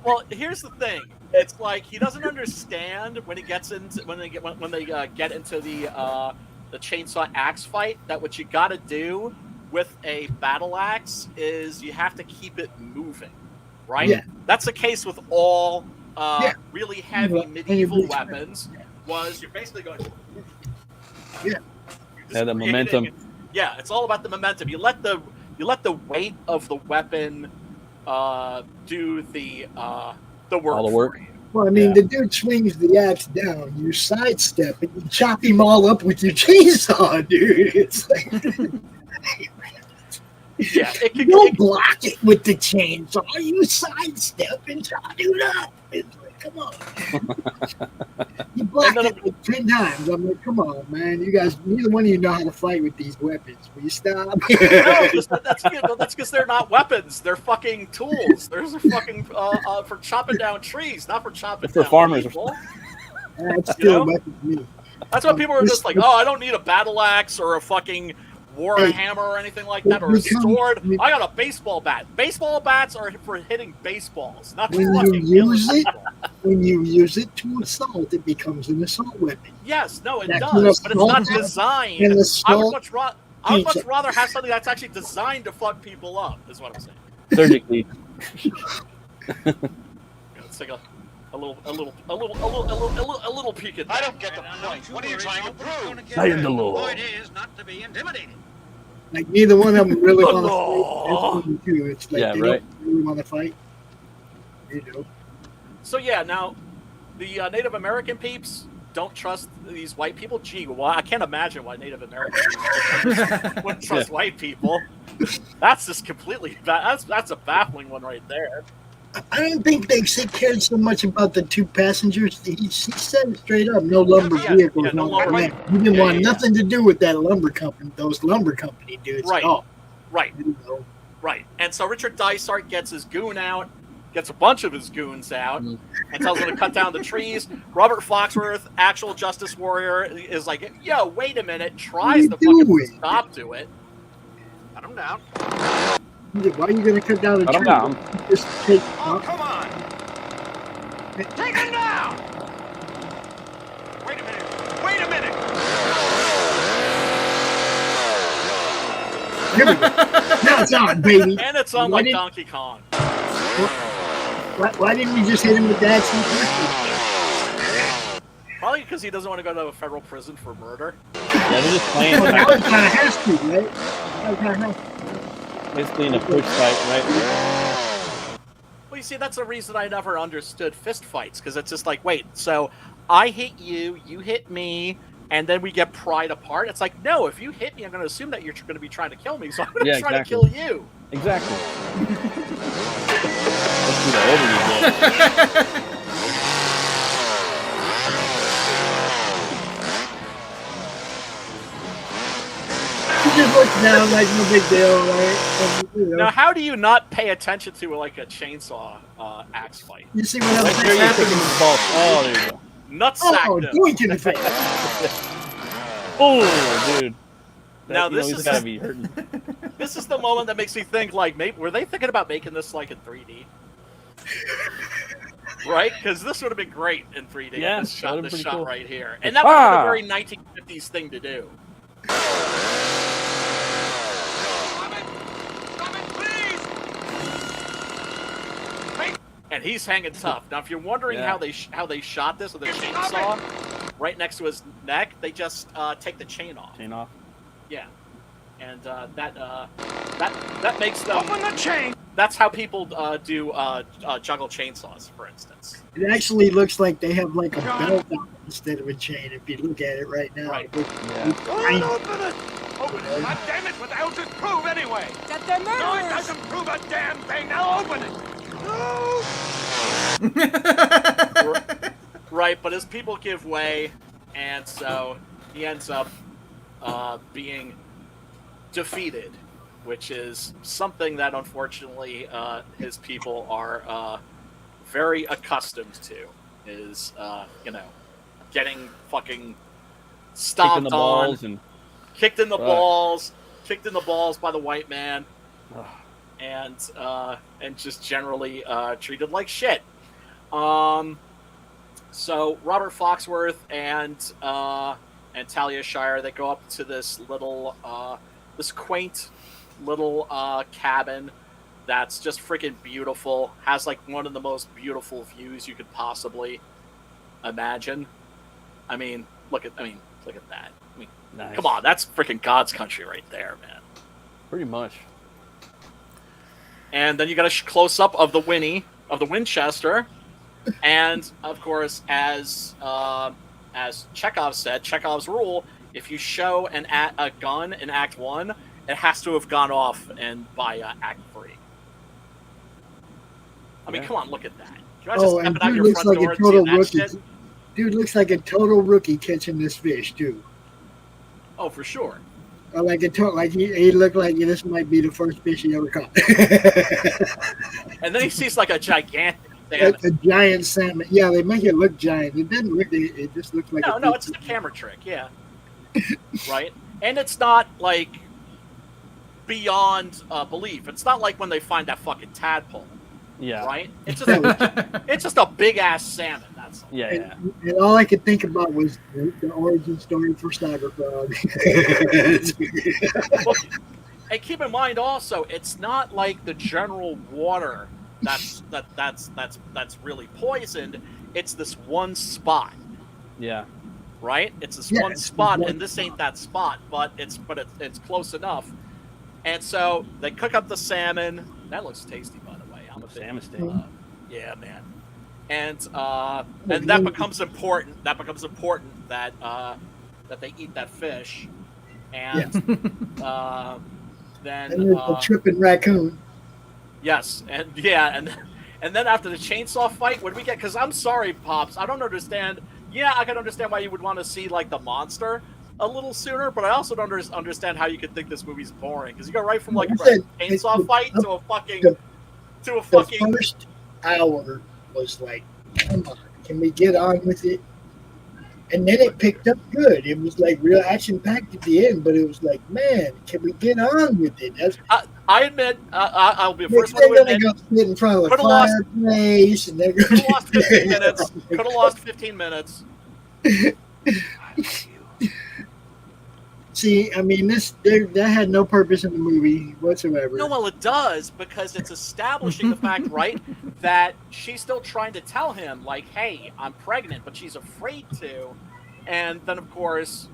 Well, here's the thing. It's like he doesn't understand when they get into the chainsaw axe fight that what you got to do with a battle axe is you have to keep it moving, right? Yeah. That's the case with all really heavy medieval weapons. Was you're basically going. Yeah. The momentum. Yeah, it's all about the momentum. You let the weight of the weapon do the work. All the work. For you. Well, I mean, the dude swings the axe down, you sidestep it, you chop him all up with your chainsaw, dude. It's like, you don't block it with the chainsaw, you sidestep and chop it up. It's like, come on. You blocked it like 10 times. I'm like, come on, man. You guys, neither one of you know how to fight with these weapons. Will you stop? No, that's because they're not weapons. They're fucking tools. They're fucking for chopping down trees, not for chopping down farmers. people. That's still a weapon to me. That's why people are just like, oh, I don't need a battle axe or a fucking warhammer or anything like that, or a sword. I got a baseball bat. Baseball bats are for hitting baseballs, not for fucking killing people. When you use it to assault, it becomes an assault weapon. Yes, no, it does, but it's not designed. I would much rather have something that's actually designed to fuck people up. Is what I'm saying. Surgically. Let's take a little peek at that. I don't get the point. What are you trying to prove? I am the law. The point is not to be intimidated. Like neither one of them really want to fight. It's like they don't really want to fight. You know. So yeah, now the Native American peeps don't trust these white people. Gee, well, I can't imagine why Native Americans wouldn't trust white people. That's just completely that's a baffling one right there. I don't think they cared so much about the two passengers. He said it straight up, no lumber vehicles. No lumber. He didn't want nothing to do with that lumber company, those lumber company dudes. Right. Oh, right. You know. Right. And so Richard Dysart gets his goon out, gets a bunch of his goons out, and tells them to cut down the trees. Robert Foxworth, actual justice warrior, is like, yo, wait a minute, tries to fucking stop to it. Cut him down. Why are you going to cut down the tree? Just take. Oh, come on! Take him down! Wait a minute! Wait a minute! Here we go. Now it's on, baby. And it's on like Donkey Kong. Why didn't we just hit him with that? Probably because he doesn't want to go to a federal prison for murder. Yeah, they're just playing. That was kind of has to, right? Basically in a push fight, right? Well, you see, that's the reason I never understood fist fights, because it's just like, wait, so I hit you, you hit me, and then we get pried apart? It's like, no, if you hit me, I'm going to assume that you're going to be trying to kill me, so I'm going to try to kill you. Exactly. Let's do that over. Just looks down like no big deal, right? Now, how do you not pay attention to like a chainsaw axe fight? You see what I'm saying? Oh, there you go. Nutsack. Oh, doink in the face. Oh, dude. Now this is gotta be hurting. This is the moment that makes me think, like, maybe were they thinking about making this like in 3D? Right? Because this would have been great in 3D. Yeah, this shot cool. right here, and that would have been a very 1950s thing to do. And he's hanging tough. Now, if you're wondering how they shot this with a chainsaw right next to his neck, they just take the chain off. Chain off. Yeah, and that makes them. Open the chain. That's how people do juggle chainsaws, for instance. It actually looks like they have like a belt on instead of a chain. If you look at it right now, Right. Open it! Open it! God damn it! What the hell does it prove anyway? That they're murderers. No, it doesn't prove a damn thing. Now open it. No. Right, but his people give way, and so he ends up being defeated, which is something that unfortunately his people are very accustomed to. Is getting fucking stomped on, kicked in the balls by the white man. And just generally treated like shit. So Robert Foxworth and Talia Shire, they go up to this little this quaint little cabin that's just freaking beautiful. Has like one of the most beautiful views you could possibly imagine. I mean, look at that. I mean, Nice. come on, that's freaking God's country right there, man. Pretty much. And then you got a close up of the Winchester, and of course, as Chekhov said, Chekhov's rule: if you show a gun in Act 1, it has to have gone off by Act 3. I mean, come on, look at that. You guys just stepping out your front door and seeing that shit? Dude looks like a total rookie catching this fish, too. Oh, for sure. Like he looked like this might be the first fish he ever caught. And then he sees like a gigantic salmon. A giant salmon. Yeah, they make it look giant. It doesn't look. It just looks like. No, it's the camera trick. Yeah. Right, and it's not like beyond belief. It's not like when they find that fucking tadpole. Yeah. Right. It's just a big ass salmon. That's all. Yeah. And all I could think about was the origin story for Cyberfrog. And keep in mind also, it's not like the general water that's really poisoned. It's this one spot. Yeah. Right? It's this one spot, and this ain't that spot, but it's close enough. And so they cook up the salmon. That looks tasty, by the way. I'm a salmon steak. Yeah, man. And that becomes important. That becomes important that they eat that fish, and then a tripping raccoon. Yes, and then after the chainsaw fight, what do we get? Because I'm sorry, Pops, I don't understand. Yeah, I can understand why you would want to see like the monster a little sooner, but I also don't understand how you could think this movie's boring. Because you go right from like a chainsaw fight to a fucking The first hour was like, come on, can we get on with it? And then it picked up good. It was like real action packed at the end, but it was like, man, can we get on with it? I admit, I'll be the first one to admit. Go sit in front of a fireplace, and they're could have lost 15 minutes. Could have lost 15 minutes. See, I mean, that had no purpose in the movie whatsoever. No, well, it does, because it's establishing the fact, right, that she's still trying to tell him, like, hey, I'm pregnant, but she's afraid to. And then, of course,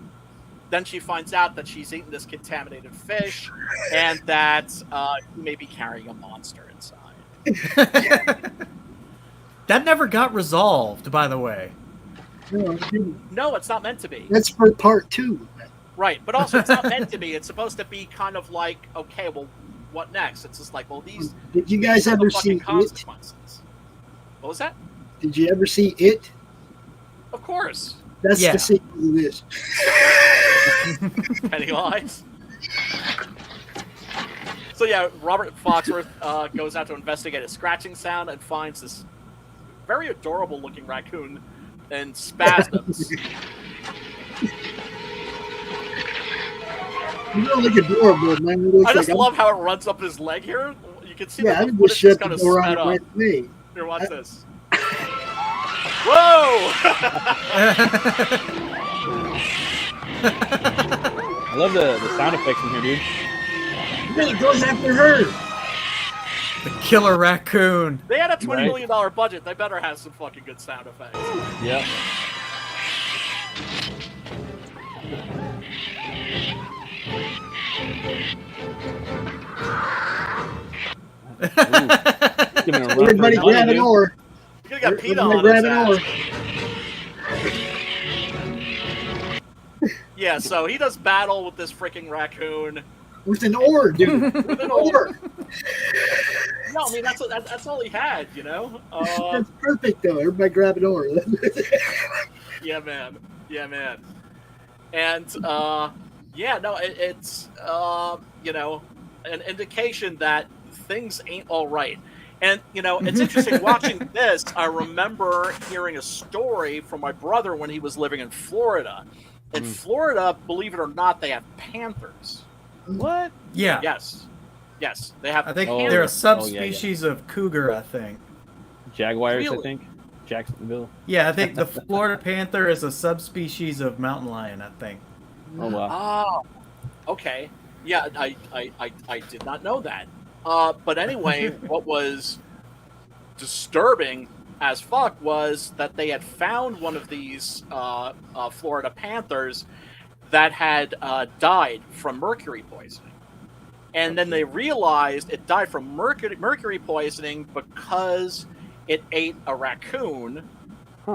then she finds out that she's eaten this contaminated fish, and that he may be carrying a monster inside. That never got resolved, by the way. No, it's not meant to be. That's for part 2. Right, but also it's not meant to be. It's supposed to be kind of like, okay, well, what next? It's just like, well, these. Did you guys ever see consequences? What was that? Did you ever see It? Of course. That's the sequel to this. Pennywise. So yeah, Robert Foxworth goes out to investigate a scratching sound and finds this very adorable-looking raccoon in spasms. You don't look adorable, man. I just love how it runs up his leg here. You can see that the footage footage just kind of sped up. Right. Here, watch this. Whoa! I love the sound effects in here, dude. It goes after her. The killer raccoon. They had a $20 million budget. They better have some fucking good sound effects. Yep. Everybody grab an oar. You got Pete on his ass. Yeah, so he does battle with this freaking raccoon. With an oar, dude. With an oar. No, I mean, that's all he had, you know? That's perfect, though. Everybody grab an oar. Yeah, man. Yeah, man. And, it's, you know, an indication that things ain't all right. And, you know, it's interesting watching this. I remember hearing a story from my brother when he was living in Florida. In Florida, believe it or not, they have panthers. What? Yeah. Yes. They have. I think panthers. they're a subspecies of cougar, I think. Jaguars, Really? I think. Jacksonville. Yeah, I think the Florida panther is a subspecies of mountain lion, I think. Oh, wow. Oh, okay. Yeah, I did not know that. But anyway, what was disturbing as fuck was that they had found one of these Florida panthers that had died from mercury poisoning. And then they realized it died from mercury poisoning because it ate a raccoon,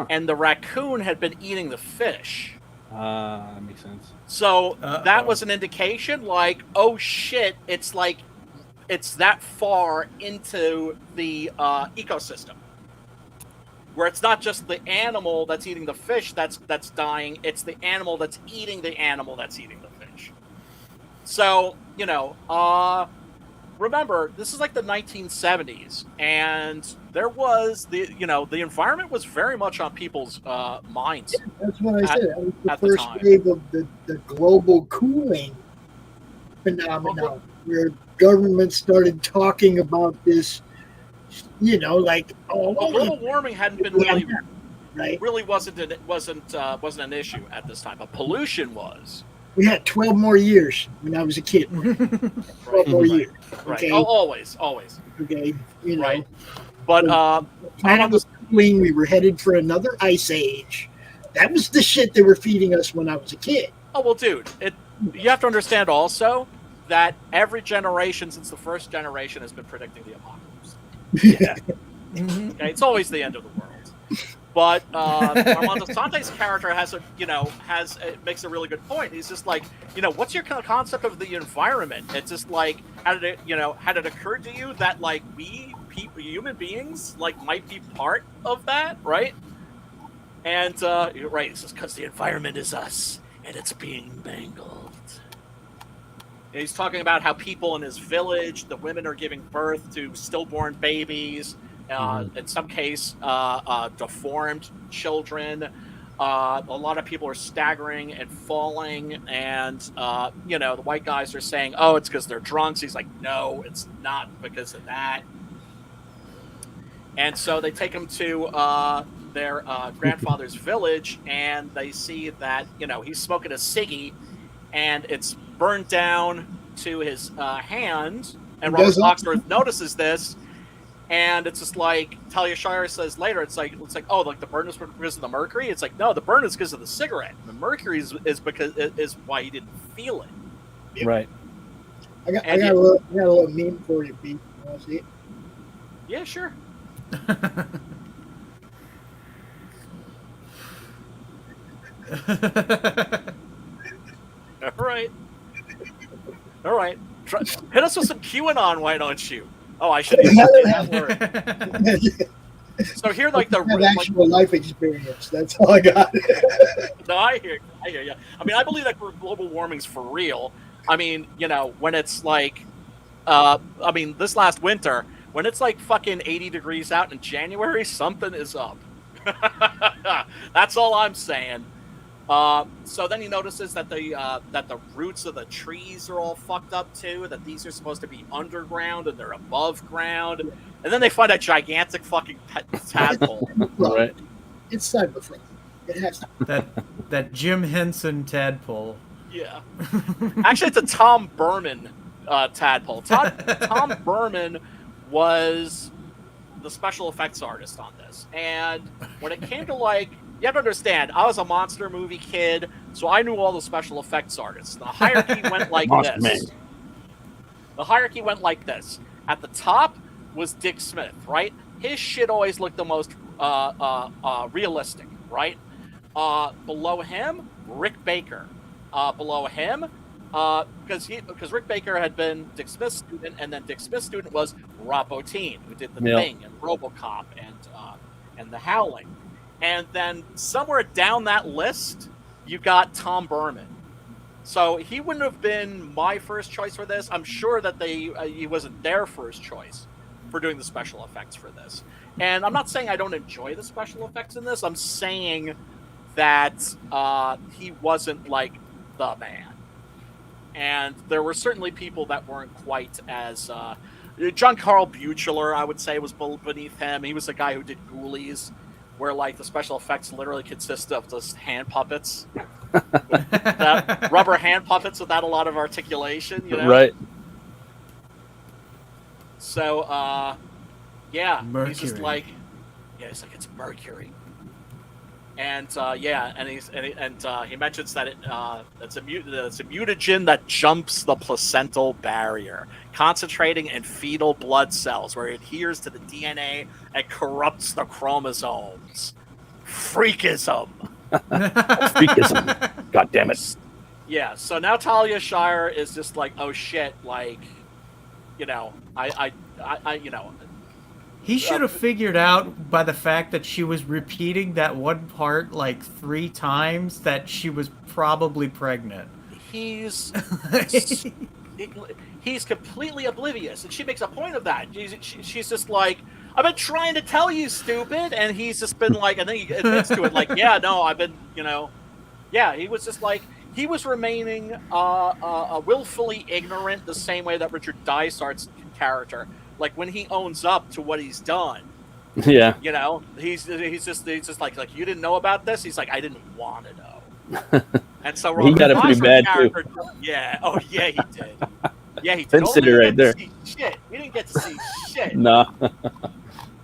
and the raccoon had been eating the fish. That makes sense. So that was an indication, like, oh shit, it's like it's that far into the ecosystem, where it's not just the animal that's eating the fish that's dying; it's the animal that's eating the animal that's eating the fish. So, you know, remember, this is like the 1970s, and there was the environment was very much on people's minds. Yeah, that's what I said. That was the first wave of the global cooling phenomenon, where governments started talking about this, you know, like, global warming hadn't been really wasn't an issue at this time, but pollution was. We had 12 more years when I was a kid. 12 more years. Okay? Right. Oh, always. Okay. You know. Right. But planet was cooling. We were headed for another ice age. That was the shit they were feeding us when I was a kid. Oh, well, dude, you have to understand also that every generation since the first generation has been predicting the apocalypse. Yeah. Okay, it's always the end of the world. But Armando Sante's character makes a really good point. He's just like, what's your concept of the environment? It's just like, had it occurred to you that like we human beings like might be part of that, right? And you're right. It's just because the environment is us and it's being mangled. And he's talking about how people in his village, the women are giving birth to stillborn babies. In some case, deformed children. A lot of people are staggering and falling, and the white guys are saying, "Oh, it's because they're drunks." He's like, "No, it's not because of that." And so they take him to their grandfather's village, and they see that he's smoking a ciggy, and it's burned down to his hand. And Robert Foxworth notices this. And it's just like Talia Shire says later. It's like oh, like the burn is because of the mercury. It's like no, the burn is because of the cigarette. The mercury is why he didn't feel it. Yep. Right. I got a little meme for you, Pete. You want to see it? Yeah, sure. All right. Hit us with some QAnon, why don't you? Oh, I should use that word. So here, like the actual life experience. That's all I got. No, I hear you. I mean, I believe that global warming's for real. I mean, when it's like, this last winter, when it's like fucking 80 degrees out in January, something is up. That's all I'm saying. So then he notices that the roots of the trees are all fucked up too, that these are supposed to be underground and they're above ground. And then they find a gigantic fucking tadpole. Right. It's Cyberfront. It has to. That Jim Henson tadpole. Yeah. Actually, it's a Tom Berman tadpole. Tom Berman was the special effects artist on this. And when it came to like, you have to understand, I was a monster movie kid, so I knew all the special effects artists. The hierarchy went like this. The hierarchy went like this. At the top was Dick Smith, right? His shit always looked the most realistic, right? Below him, Rick Baker. Below him, because Rick Baker had been Dick Smith's student, and then Dick Smith's student was Rob Bottin, who did The Thing and RoboCop and The Howling. And then somewhere down that list, you got Tom Berman. So he wouldn't have been my first choice for this. I'm sure that he wasn't their first choice for doing the special effects for this. And I'm not saying I don't enjoy the special effects in this. I'm saying that he wasn't like the man. And there were certainly people that weren't quite as... John Carl Buechler, I would say, was beneath him. He was the guy who did Ghoulies. where like the special effects literally consist of just hand puppets, that rubber hand puppets without a lot of articulation, you know? Right. So, yeah, Mercury. he's just like, it's Mercury. And he mentions that it's a mutagen that jumps the placental barrier, concentrating in fetal blood cells where it adheres to the DNA and corrupts the chromosomes. Freakism. Freakism. God damn it. Yeah. So now Talia Shire is just like, oh shit, like, you know, He should have figured out by the fact that she was repeating that one part like 3 times that she was probably pregnant. He's completely oblivious, and she makes a point of that. She's just like, I've been trying to tell you, stupid, and he's just been like, and then he admits to it, like, yeah, no, I've been, you know, yeah, he was just like, he was remaining willfully ignorant the same way that Richard Dysart's character. Like when he owns up to what he's done, yeah, you know, he's just like you didn't know about this. He's like, I didn't want to know, and so he got it pretty bad too. Yeah, oh yeah, he did. Yeah, he did. Consider right there. Shit, we didn't get to see shit. No.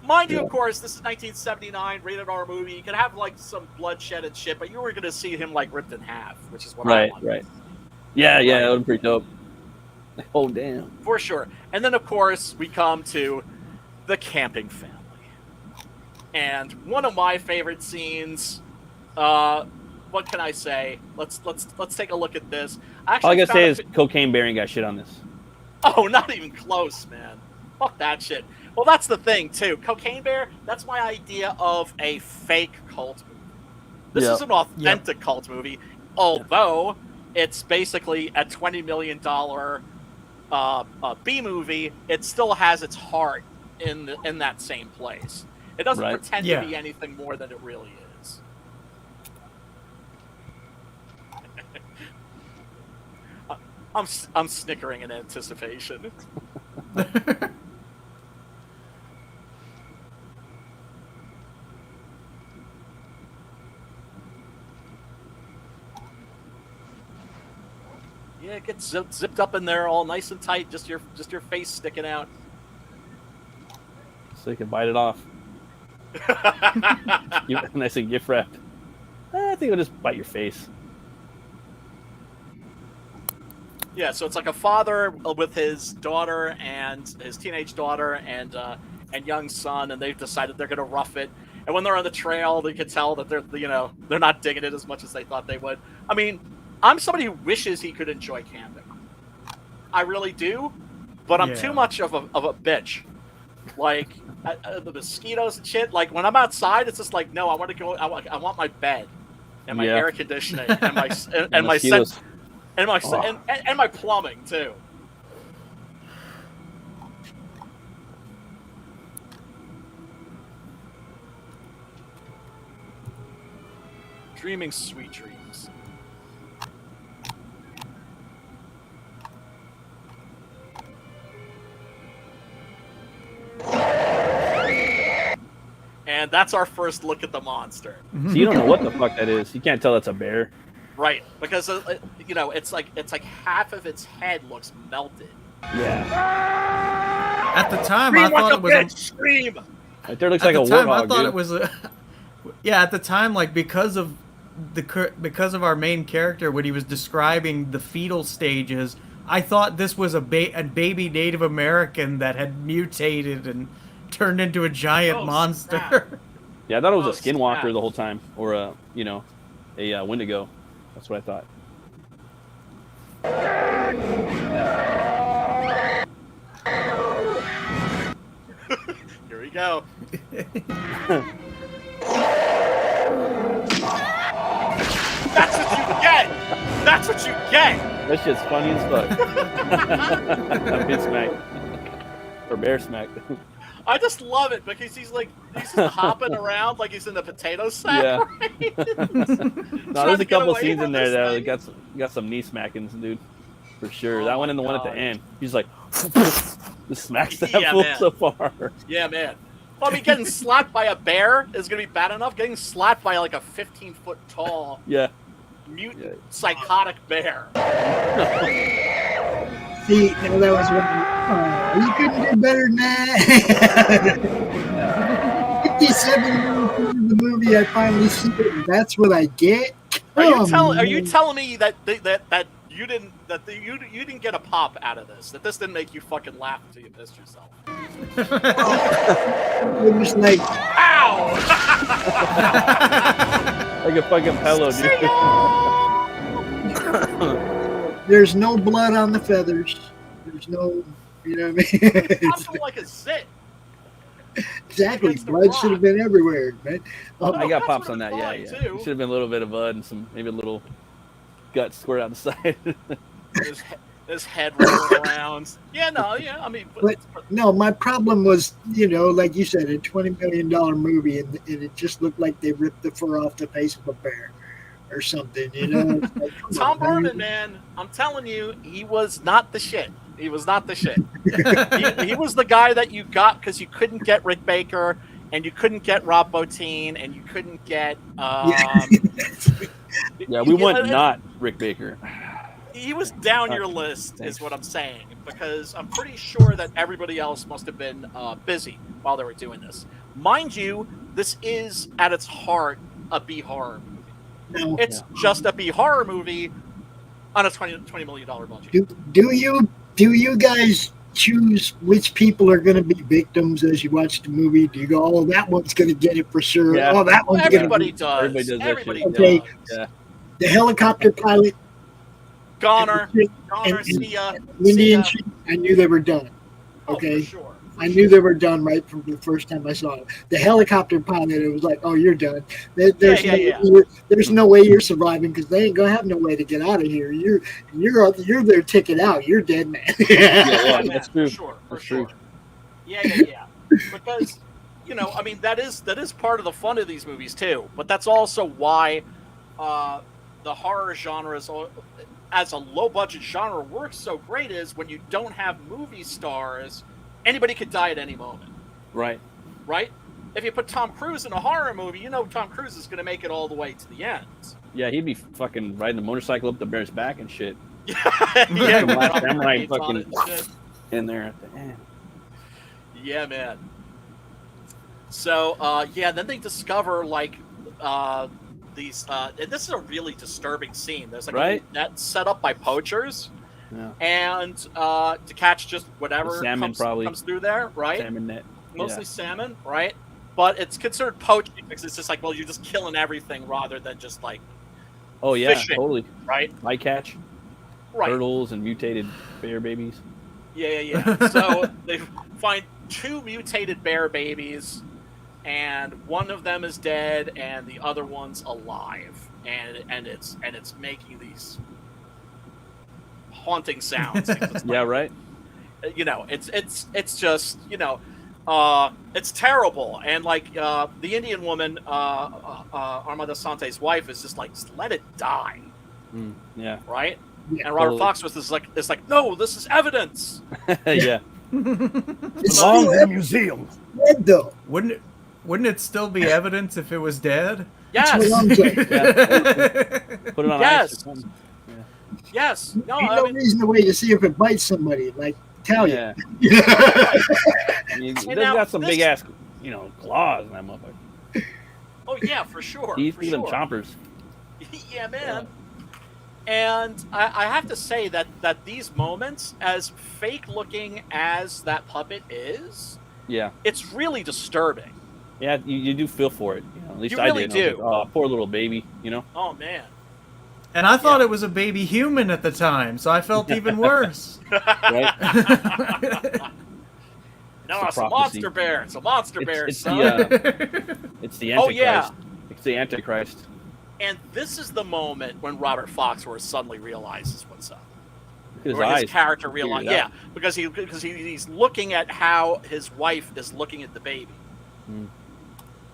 Mind you, of course, this is 1979, rated R movie. You could have like some bloodshed and shit, but you were going to see him like ripped in half, which is what I wanted. Right. Yeah, that would be pretty dope. Oh, damn. For sure. And then, of course, we come to the camping family. And one of my favorite scenes, what can I say? Let's take a look at this. All I gotta say is Cocaine Bear ain't got shit on this. Oh, not even close, man. Fuck that shit. Well, that's the thing, too. Cocaine Bear, that's my idea of a fake cult movie. This is an authentic cult movie, although it's basically a $20 million B movie. It still has its heart in that same place. It doesn't pretend to be anything more than it really is. I'm snickering in anticipation. Yeah, it gets zipped up in there, all nice and tight. Just your face sticking out. So you can bite it off. Nice and gift wrapped. I think it'll just bite your face. Yeah, so it's like a father with his daughter and his teenage daughter and young son, and they've decided they're gonna rough it. And when they're on the trail, they can tell that they're not digging it as much as they thought they would. I mean, I'm somebody who wishes he could enjoy camping. I really do, but I'm too much of a bitch. Like the mosquitoes and shit. Like when I'm outside, it's just like, no, I want to go. I want my bed and my air conditioning and my and my scent, and my plumbing too. Dreaming sweet dreams. And that's our first look at the monster. So you don't know what the fuck that is. You can't tell it's a bear. Right, because it's like half of its head looks melted. Yeah. At the time, I thought it was a scream. Right there looks like a warthog. I thought it was a. Yeah, at the time, like because of our main character when he was describing the fetal stages, I thought this was a baby Native American that had mutated and turned into a giant monster. Snap. Yeah, I thought it was a skinwalker the whole time, or a Wendigo. That's what I thought. Here we go. That's what you get. That's what you get. That shit's funny as fuck. Pit smack. Or bear smack. I just love it because he's just hopping around like he's in the potato sack. Yeah. Right? No, there's a couple scenes in there that got some knee smackings, dude. For sure. That one and the one at the end. He's like, just smacks that fool so far. Yeah, man. Well, I mean, getting slapped by a bear is going to be bad enough. Getting slapped by like a 15-foot tall mutant psychotic bear. See, now that was one. You couldn't do better than that. 57 minutes into the movie, I finally see it, and that's what I get. Are you telling me that you didn't get a pop out of this? That this didn't make you fucking laugh until you pissed yourself? It was like, ow! Like a fucking pillow, dude. There's no blood on the feathers. There's no, you know what I mean? Pops him like a zit. Exactly. Blood should have been everywhere, man. I got pops on that, yeah. Too. Should have been a little bit of blood and maybe a little guts squirt out the side. His head rolling around. Yeah, I mean... But no, my problem was, like you said, a $20 million movie, and it just looked like they ripped the fur off the face of a bear or something, Like, Tom Burman, man, I'm telling you, he was not the shit. He was not the shit. he was the guy that you got because you couldn't get Rick Baker, and you couldn't get Rob Bottin, and you couldn't get... we want not Rick Baker. He was down your list, is what I'm saying, because I'm pretty sure that everybody else must have been busy while they were doing this. Mind you, this is, at its heart, a B-horror movie. It's just a B-horror movie on a $20 million budget. Do you guys choose which people are going to be victims as you watch the movie? Do you go, oh, that one's going to get it for sure? Yeah. Oh, that one's going to... Everybody does. Everybody does. Okay. Yeah. The helicopter pilot... Goner, see ya. Indian chick, I knew they were done. Okay. Oh, for sure. I knew they were done right from the first time I saw it. The helicopter pilot, it was like, oh, you're done. There's no way you're surviving because they ain't gonna have no way to get out of here. You're their ticket out. You're dead, man. That's true. For sure. Yeah. Because I mean that is part of the fun of these movies too. But that's also why the horror genres, as a low budget genre, works so great. Is when you don't have movie stars. Anybody could die at any moment. Right? If you put Tom Cruise in a horror movie, Tom Cruise is going to make it all the way to the end. Yeah, he'd be fucking riding the motorcycle up the bear's back and shit. Yeah, samurai fucking in there at the end. Yeah, man. So, then they discover, like, these... and this is a really disturbing scene. There's, like, a net set up by poachers. Yeah. And to catch just whatever comes through there, right? Salmon net. Mostly salmon, right? But it's considered poaching because it's just like, well, you're just killing everything rather than just like fishing, totally. Right? Bycatch. Right. Turtles and mutated bear babies. Yeah. So they find 2 mutated bear babies, and one of them is dead and the other one's alive. And it's making these haunting sounds. Yeah, right. It's just it's terrible, and like the Indian woman, Armando Sante's wife, is just like, just let it die. Yeah. Right. Yeah, and Robert Foxworth is like, no, this is evidence. Yeah. It's belongs in a museum. Dead though. Wouldn't it still be evidence if it was dead? Yes. Put it on ice or something. Yes. No, Ain't no reason to wait to see if it bites somebody. Like, tell you. I mean, they've got some big ass, claws in that motherfucker. Oh yeah, for sure. You see them chompers. Yeah, man. And I have to say that these moments, as fake looking as that puppet is, it's really disturbing. Yeah, you do feel for it. At least I really did. do. Like, oh, poor little baby. Oh man. And I thought it was a baby human at the time, so I felt even worse. Right? No, it's a monster bear. It's a monster bear. It's the Antichrist. Oh, yeah. It's the Antichrist. And this is the moment when Robert Foxworth suddenly realizes what's up. His character realizes, because he's looking at how his wife is looking at the baby.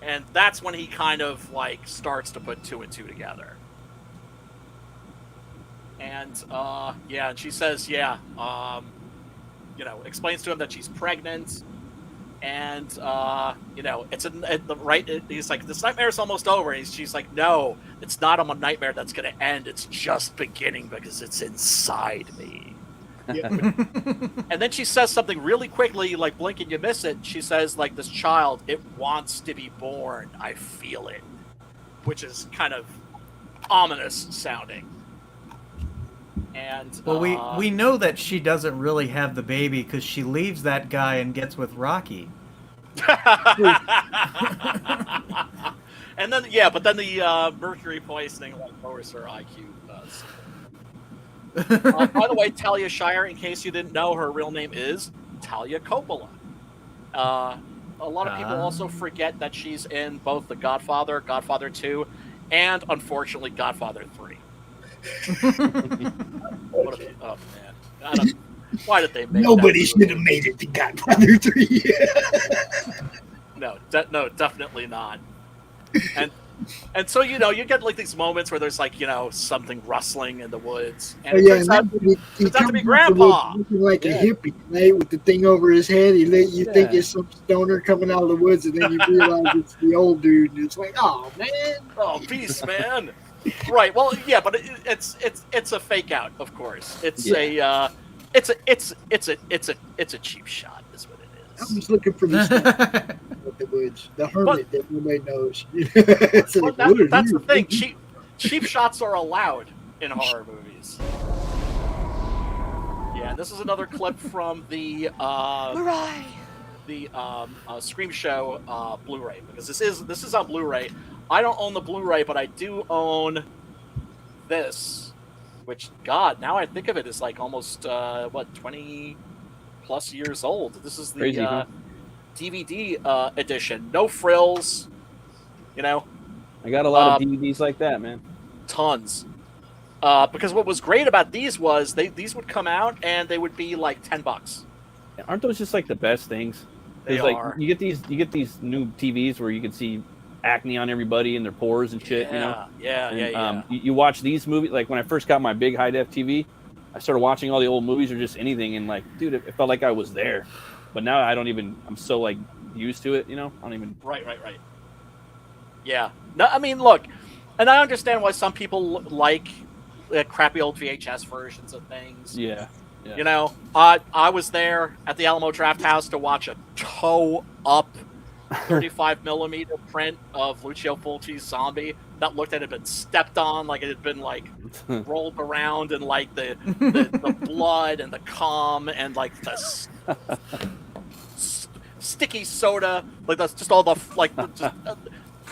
And that's when he kind of like starts to put 2 and 2 together. And and she says, explains to him that she's pregnant, And he's like, this nightmare's almost over. And she's like, no, it's not a nightmare that's going to end. It's just beginning because it's inside me. Yeah. And then she says something really quickly, like blink and you miss it. She says, like, this child, it wants to be born. I feel it, which is kind of ominous sounding. And we know that she doesn't really have the baby because she leaves that guy and gets with Rocky. And then but then the mercury poisoning lowers her IQ. By the way, Talia Shire, in case you didn't know, her real name is Talia Coppola. A lot of people also forget that she's in both The Godfather, Godfather 2, and unfortunately Godfather 3. Oh man! Why did they make Nobody should have made it to Godfather 3. No, definitely not. And so you get like these moments where there's like something rustling in the woods, and it turns out to be Grandpa, looking like a hippie, right, with the thing over his head. He let you think it's some stoner coming out of the woods, and then you realize it's the old dude, and it's like, oh man, oh peace, man. Right. Well, yeah, but it's a fake out, of course. It's a cheap shot, is what it is. I was looking for the woods, the hermit that nobody knows. That's the thing. Cheap shots are allowed in horror movies. Yeah, this is another clip from the Scream Show Blu-ray, because this is on Blu-ray. I don't own the Blu-ray, but I do own this, which, God, now I think of it as like almost 20 plus years old. This is the Crazy, huh? DVD edition. No frills, I got a lot of DVDs like that, man. Tons. Because what was great about these was these would come out and they would be like $10. Aren't those just like the best things? They are. You get these new TVs where you can see acne on everybody and their pores and shit. Yeah. You watch these movies, like when I first got my big high def TV, I started watching all the old movies or just anything, and like, dude, it felt like I was there. But now I'm so like used to it, I don't even. Right. Yeah. No, I mean, look, and I understand why some people like crappy old VHS versions of things. Yeah. I was there at the Alamo Draft House to watch a toe up 35 millimeter print of Lucio Fulci's Zombie that looked at it had been stepped on, like it had been like rolled around in like the blood and the cum and like the sticky soda, like that's just all the like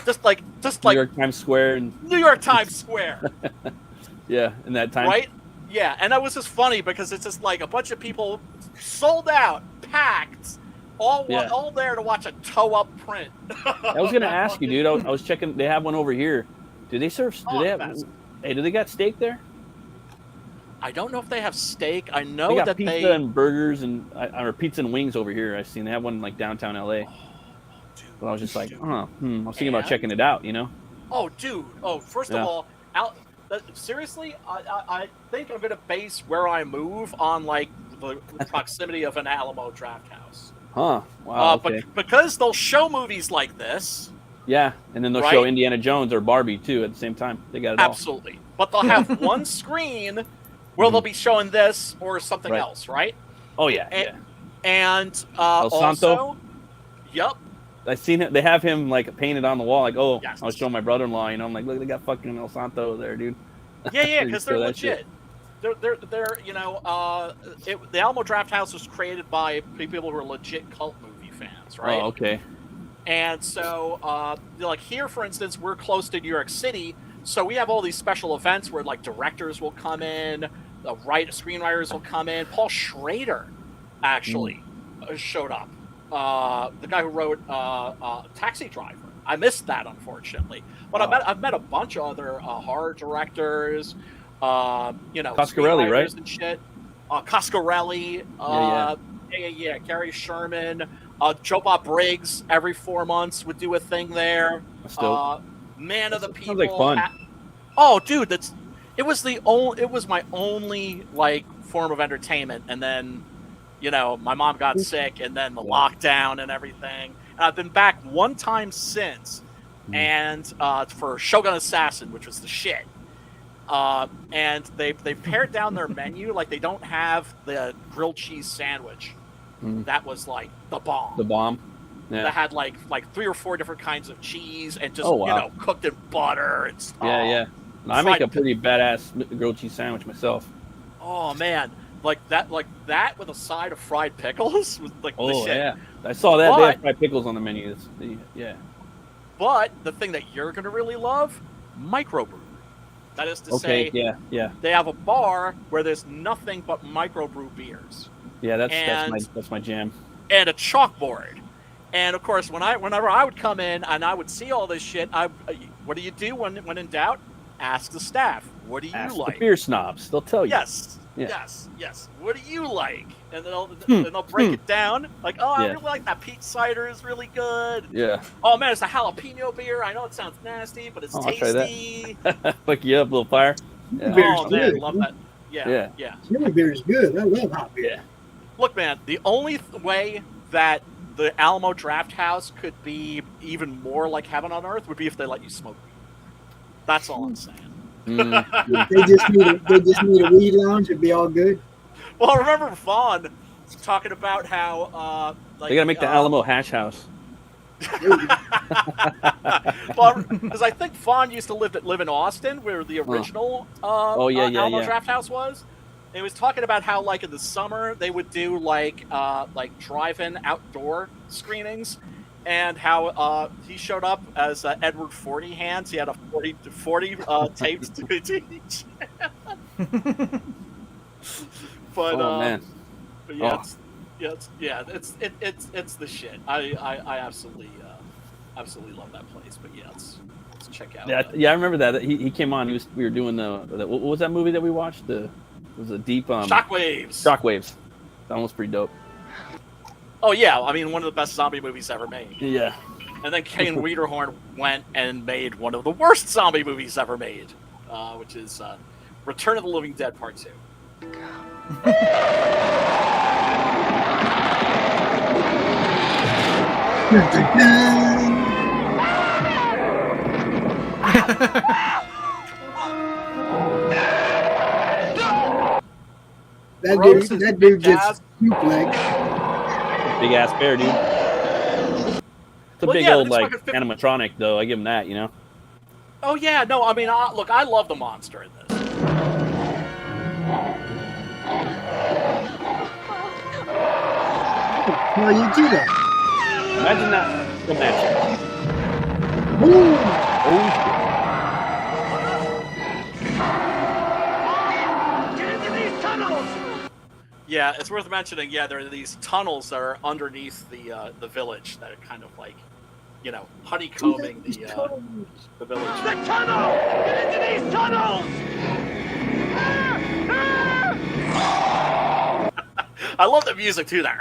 just like New York Times Square and New York Times Square. Yeah, in that time, right? Yeah, and that was just funny because it's just like a bunch of people sold out, packed. All there to watch a toe-up print. I was gonna ask you, dude. I was checking. They have one over here. Do they serve? Do they got steak there? I don't know if they have steak. I know they got that pizza and burgers or pizza and wings over here. I've seen they have one in like downtown LA. But I was just like, I was thinking about checking it out. Oh, dude. Oh, first of all, seriously, I think I'm gonna base where I move on like the proximity of an Alamo Draft House. Huh. Wow. Okay. But because they'll show movies like this. Yeah, and then they'll show Indiana Jones or Barbie too at the same time. They got it absolutely. But they'll have one screen where they'll be showing this or something else, right? Oh yeah. And El Santo. Also, yep. I've seen it. They have him like painted on the wall. Like, I was showing my brother-in-law. I'm like, look, they got fucking El Santo there, dude. Yeah, because they're legit. They're the Alamo Draft House was created by people who are legit cult movie fans, right? Oh, okay. And so, like here, for instance, we're close to New York City, so we have all these special events where like directors will come in, screenwriters will come in. Paul Schrader actually showed up. The guy who wrote Taxi Driver. I missed that, unfortunately. But I've met a bunch of other horror directors, Coscarelli, right? And shit. Coscarelli, Gary Sherman, Joe Bob Briggs. Every 4 months would do a thing there. Man of the People. Sounds like fun. Oh, dude, it was my only like form of entertainment, and then you know, my mom got sick and then the lockdown and everything. And I've been back one time since, and for Shogun Assassin, which was the shit. And they pared down their menu. Like, they don't have the grilled cheese sandwich. That was like the bomb. The bomb. Yeah. That had like 3 or 4 different kinds of cheese and just you know, cooked in butter and stuff. Yeah. I make a pretty badass grilled cheese sandwich myself. Oh man, like that with a side of fried pickles was like the shit. Yeah, I saw that. They have fried pickles on the menu. Yeah. But the thing that you're gonna really love, microbrew. That is to say, yeah. They have a bar where there's nothing but microbrew beers. Yeah, that's my jam. And a chalkboard. And of course, whenever I would come in and I would see all this shit, what do you do when in doubt? Ask the staff. What do you like? The beer snobs, they'll tell you. Yes. What do you like? And they'll break it down. Like, I really like that peach cider is really good. Yeah. Oh man, it's a jalapeno beer. I know it sounds nasty, but it's tasty. I'll try that. Fuck you up, little fire. Yeah. Oh man, love that. Yeah. Chili beer is good. I love hot beer. Yeah. Look, man, the only way that the Alamo Draft House could be even more like heaven on earth would be if they let you smoke weed. That's all I'm saying. They just need a weed lounge. It'd be all good. Well, remember Vaughn talking about how they gotta make the Alamo Hash House. Well, because I think Vaughn used to live in Austin, where the original Alamo Draft House was. And he was talking about how, like, in the summer they would do like drive-in outdoor screenings, and how he showed up as Edward 40 Hands. He had a 40 tapes to each. But man. But yeah, it's the shit. I absolutely love that place. But yeah, let's check out. Yeah, I remember that. He came on. We were doing what was that movie that we watched? It was a deep Shockwaves. That one was pretty dope. Oh yeah, I mean, one of the best zombie movies ever made. Yeah. And then Kane Wiederhorn went and made one of the worst zombie movies ever made, which is Return of the Living Dead Part 2. That dude gets suplex. Big ass bear, dude. It's a big old animatronic, though. I give him that, you know. Oh yeah, no, I mean, look, I love the monster in this. How you do that? Imagine that. Imagine. Yeah, it's worth mentioning. Yeah, there are these tunnels that are underneath the village that are kind of like, you know, honeycombing the village. The tunnel! Get into these tunnels! I love the music too. That.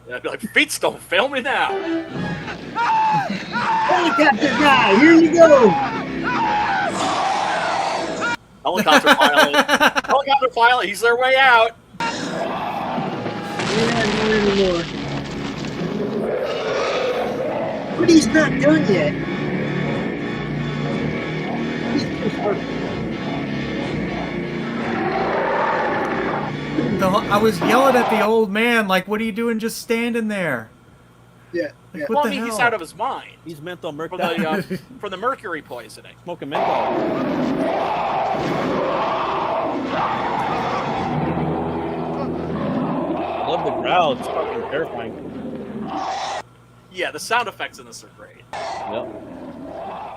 Yeah, like, feet don't fail me now. Helicopter guy, here you go. Helicopter pilot, he's their way out. Anymore. But he's not done yet. I was yelling at the old man, like, what are you doing just standing there? Yeah. Like, well, I mean, he's out of his mind. He's menthol for the mercury poisoning. Smoking menthol. I love the growl. It's fucking terrifying. Yeah, the sound effects in this are great. Yep.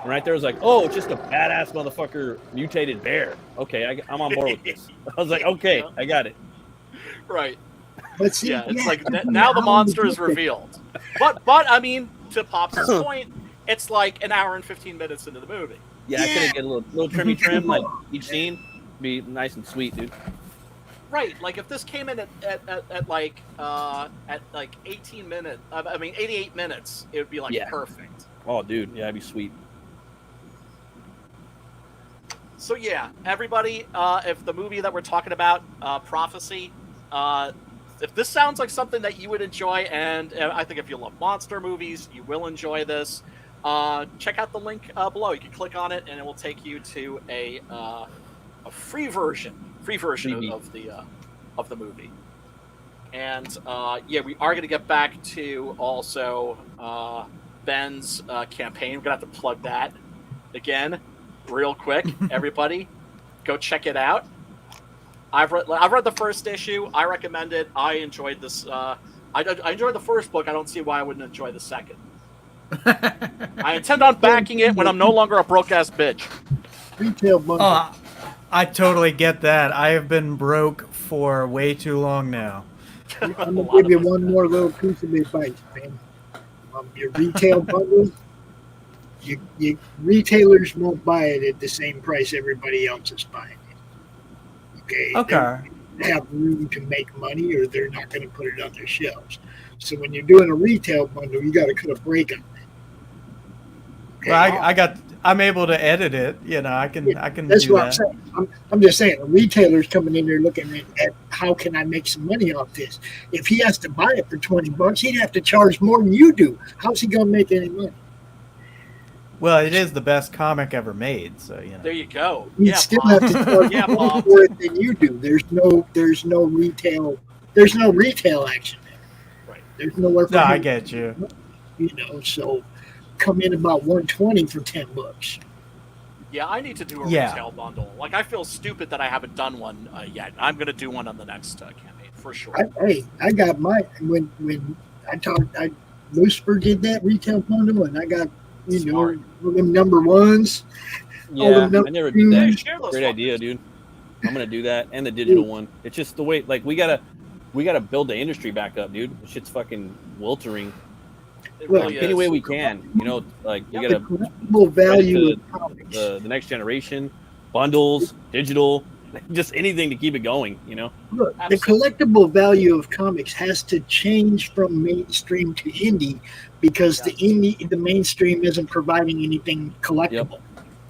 And right there was like, oh, it's just a badass motherfucker mutated bear. Okay, I'm on board with this. I was like, okay, I got it. Right. But see, it's like now the monster is revealed. But I mean, to Pop's point, it's like an hour and 15 minutes into the movie. Yeah, I could get a little trimmy trim, like each scene. Be nice and sweet, dude. Right, like if this came in at like 88 minutes, it would be like perfect. Oh, dude, yeah, that'd be sweet. So yeah, everybody, if the movie that we're talking about, Prophecy, if this sounds like something that you would enjoy, and I think if you love monster movies, you will enjoy this. Check out the link below. You can click on it, and it will take you to a free version of the movie. And we are going to get back to also Ben's campaign. We're going to have to plug that again real quick. Everybody, go check it out. I've read the first issue. I recommend it. I enjoyed this. I enjoyed the first book. I don't see why I wouldn't enjoy the second. I intend on backing it when I'm no longer a broke-ass bitch. Retail bundle. I totally get that. I have been broke for way too long now. I'm going to give you one more little piece of advice, man. Your retail bundle, you retailers won't buy it at the same price everybody else is buying it. Okay. They have room to make money, or they're not going to put it on their shelves. So when you're doing a retail bundle, you got to cut a break on it. Okay? Well, I'm able to edit it. I can. That's do what that. I'm saying. I'm just saying, a retailer's coming in there looking at how can I make some money off this. If he has to buy it for $20, he'd have to charge more than you do. How's he going to make any money? Well, it is the best comic ever made, so There you go. You still have to charge more for it than you do. There's no retail action there. Right. There's nowhere for No, I get you. So come in about $120 for $10. Yeah, I need to do a retail bundle. Like, I feel stupid that I haven't done one yet. I'm going to do one on the next campaign for sure. I got mine when Lucifer did that retail bundle, and I got all them number ones. Yeah, I never did that. Great idea, dude. I'm gonna do that and the digital one. It's just the way, like, we gotta build the industry back up, dude. This shit's fucking weltering. Any way we can, like we gotta value the next generation, bundles, digital, just anything to keep it going. Look, the collectible value of comics has to change from mainstream to indie because the mainstream isn't providing anything collectible.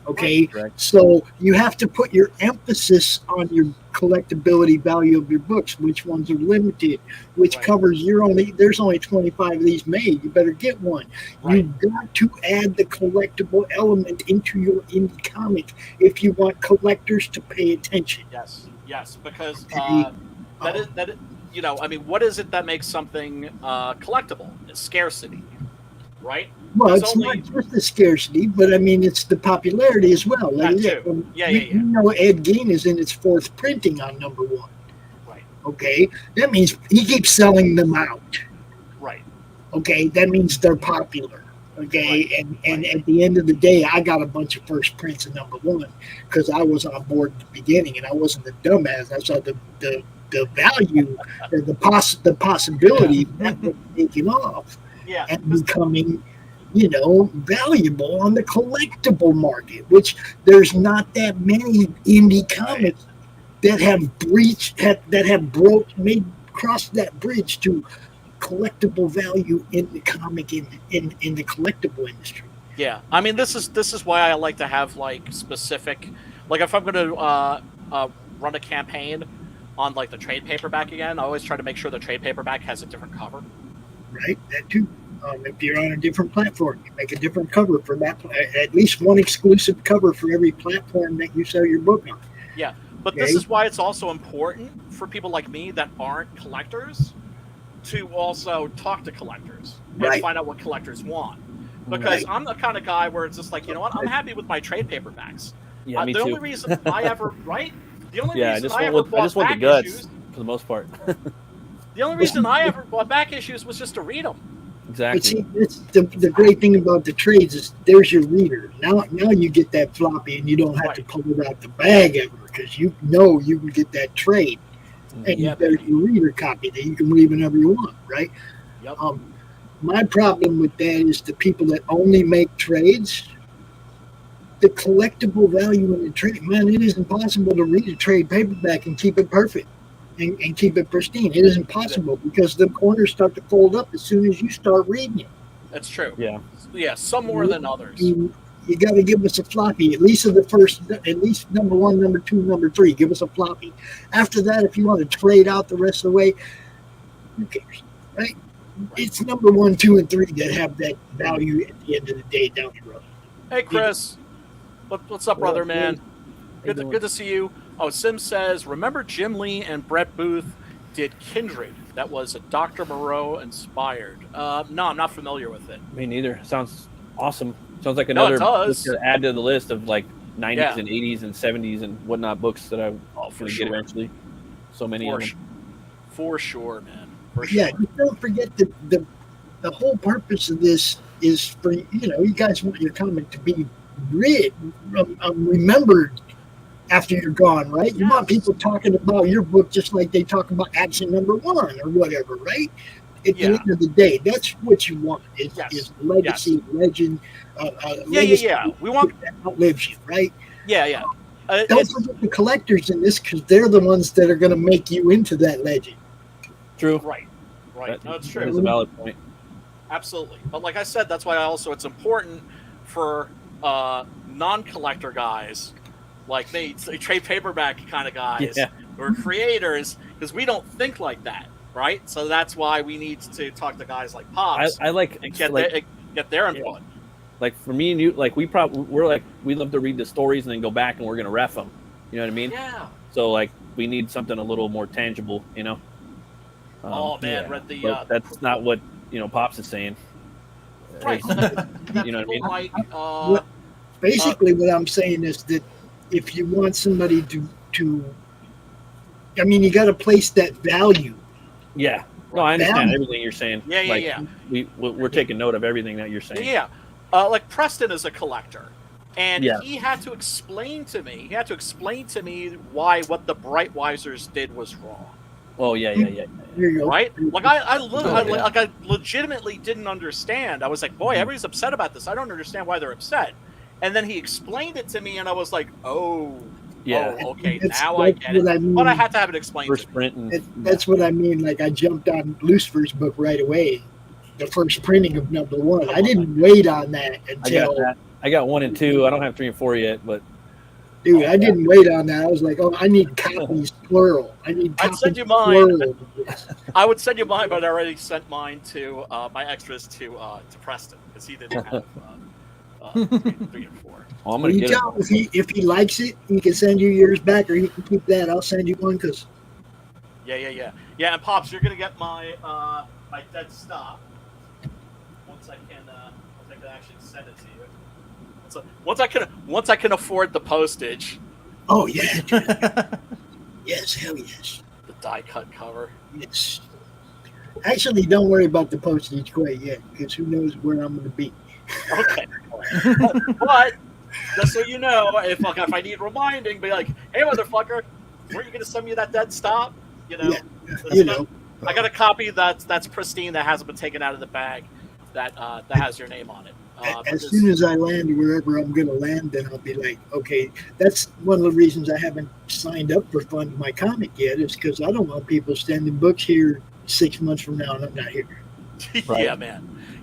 Okay, so you have to put your emphasis on your collectability value of your books. Which ones are limited? Which covers there's only 25 of these made. You better get one. You've got to add the collectible element into your indie comic if you want collectors to pay attention. Yes, because what is it that makes something collectable? It's scarcity, right? Well, it's not just the scarcity, but I mean, it's the popularity as well. That too. You know, Ed Gein is in its fourth printing on number one. Right. Okay, that means he keeps selling them out. Right. Okay, that means they're popular. Okay, and at the end of the day, I got a bunch of first prints of number one because I was on board at the beginning, and I wasn't a dumbass. I saw the value, the possibility that was taking off and becoming, valuable on the collectible market, which there's not that many indie comics that have crossed that bridge to collectible value in the comic in the collectible industry. Yeah, I mean, this is why I like to have specific, if I'm going to run a campaign on the trade paperback again, I always try to make sure the trade paperback has a different cover. Right, that too. If you're on a different platform, you make a different cover for that. At least one exclusive cover for every platform that you sell your book on. Yeah, but this is why it's also important for people like me that aren't collectors to also talk to collectors and find out what collectors want. Because I'm the kind of guy where it's just I'm happy with my trade paperbacks. Yeah, me the too. only reason I ever The only reason I just want the guts issues, for the most part. The only reason I ever bought back issues was just to read them. Exactly. But see, it's the great thing about the trades is there's your reader. Now you get that floppy, and you don't have to pull it out the bag ever because you know you can get that trade, and there's your reader copy that you can read whenever you want, right? Yep. My problem with that is the people that only make trades. The collectible value in the trade, man, it is impossible to read a trade paperback and keep it perfect. and keep it pristine. It isn't possible because the corners start to fold up as soon as you start reading it. That's true. Yeah. Yeah, some more than others. You got to give us a floppy, at least of the first, at least number 1, number 2, number 3. Give us a floppy. After that, if you want to trade out the rest of the way, who cares, right? It's number 1, 2, and 3 that have that value at the end of the day down the road. Hey, Chris. What's up, brother, man? Good to see you. Oh, Sim says, remember Jim Lee and Brett Booth did Kindred? That was a Dr. Moreau inspired. No, I'm not familiar with it. Me neither. Sounds awesome. Sounds like another book to add to the list of like 90s and 80s and 70s and whatnot books that I'm going to get eventually. So many of them. For sure, man. For Yeah, sure. don't forget the whole purpose of this is for, you guys want your comic to be remembered after you're gone, right? You want people talking about your book just like they talk about Action Number 1 or whatever, right? At the end of the day, that's what you want. Is legacy, legend. We want that outlives you, right? Yeah. Don't forget the collectors in this because they're the ones that are going to make you into that legend. True. Right. No, it's true. That's a valid point. Absolutely. But like I said, that's why it's important for non-collector guys like me, trade paperback kind of guys, or creators, because we don't think like that, right? So that's why we need to talk to guys like Pops. I like and get their input. Like for me and you, like we love to read the stories and then go back and we're gonna ref them. You know what I mean? Yeah. So like we need something a little more tangible, you know. Read the. That's not what Pops is saying. Right. You know what I mean? Basically, what I'm saying is that if you want somebody to you got to place that value. Yeah. No, I understand everything you're saying. Yeah. We're taking note of everything that you're saying. Yeah. Like Preston is a collector, and he had to explain to me. He had to explain to me why what the Brightwisers did was wrong. Oh yeah. Right? Like I legitimately didn't understand. I was like, boy, everybody's upset about this. I don't understand why they're upset. And then he explained it to me, and I was like, okay, now I get it. But I had to have it explained to me. That's what I mean. Like, I jumped on Lucifer's book right away, the first printing of number 1. I didn't wait on that until... I got 1 and 2. I don't have 3 and 4 yet, but... Dude, I didn't wait on that. I was like, I need copies, plural. I'd send you mine. I would send you mine, but I already sent mine to my extras to Preston, because he didn't have... 3 and 4. Oh, I'm gonna get it. If he likes it, he can send you yours back, or he can keep that. I'll send you one because. Yeah. And Pops, you're gonna get my my dead stop once I can actually send it to you. So once I can afford the postage. Oh yeah. Yes, hell yes. The die cut cover. Yes. Actually, don't worry about the postage quite yet, because who knows where I'm going to be. Okay. But just so you know, if I need reminding, be like, hey motherfucker, weren't you gonna send me that dead stop? I got a copy that's pristine, that hasn't been taken out of the bag, that has your name on it. As soon as I land wherever I'm gonna land, then I'll be like, okay, that's one of the reasons I haven't signed up for Fund My Comic yet, is because I don't want people sending books here 6 months from now and I'm not here. Right.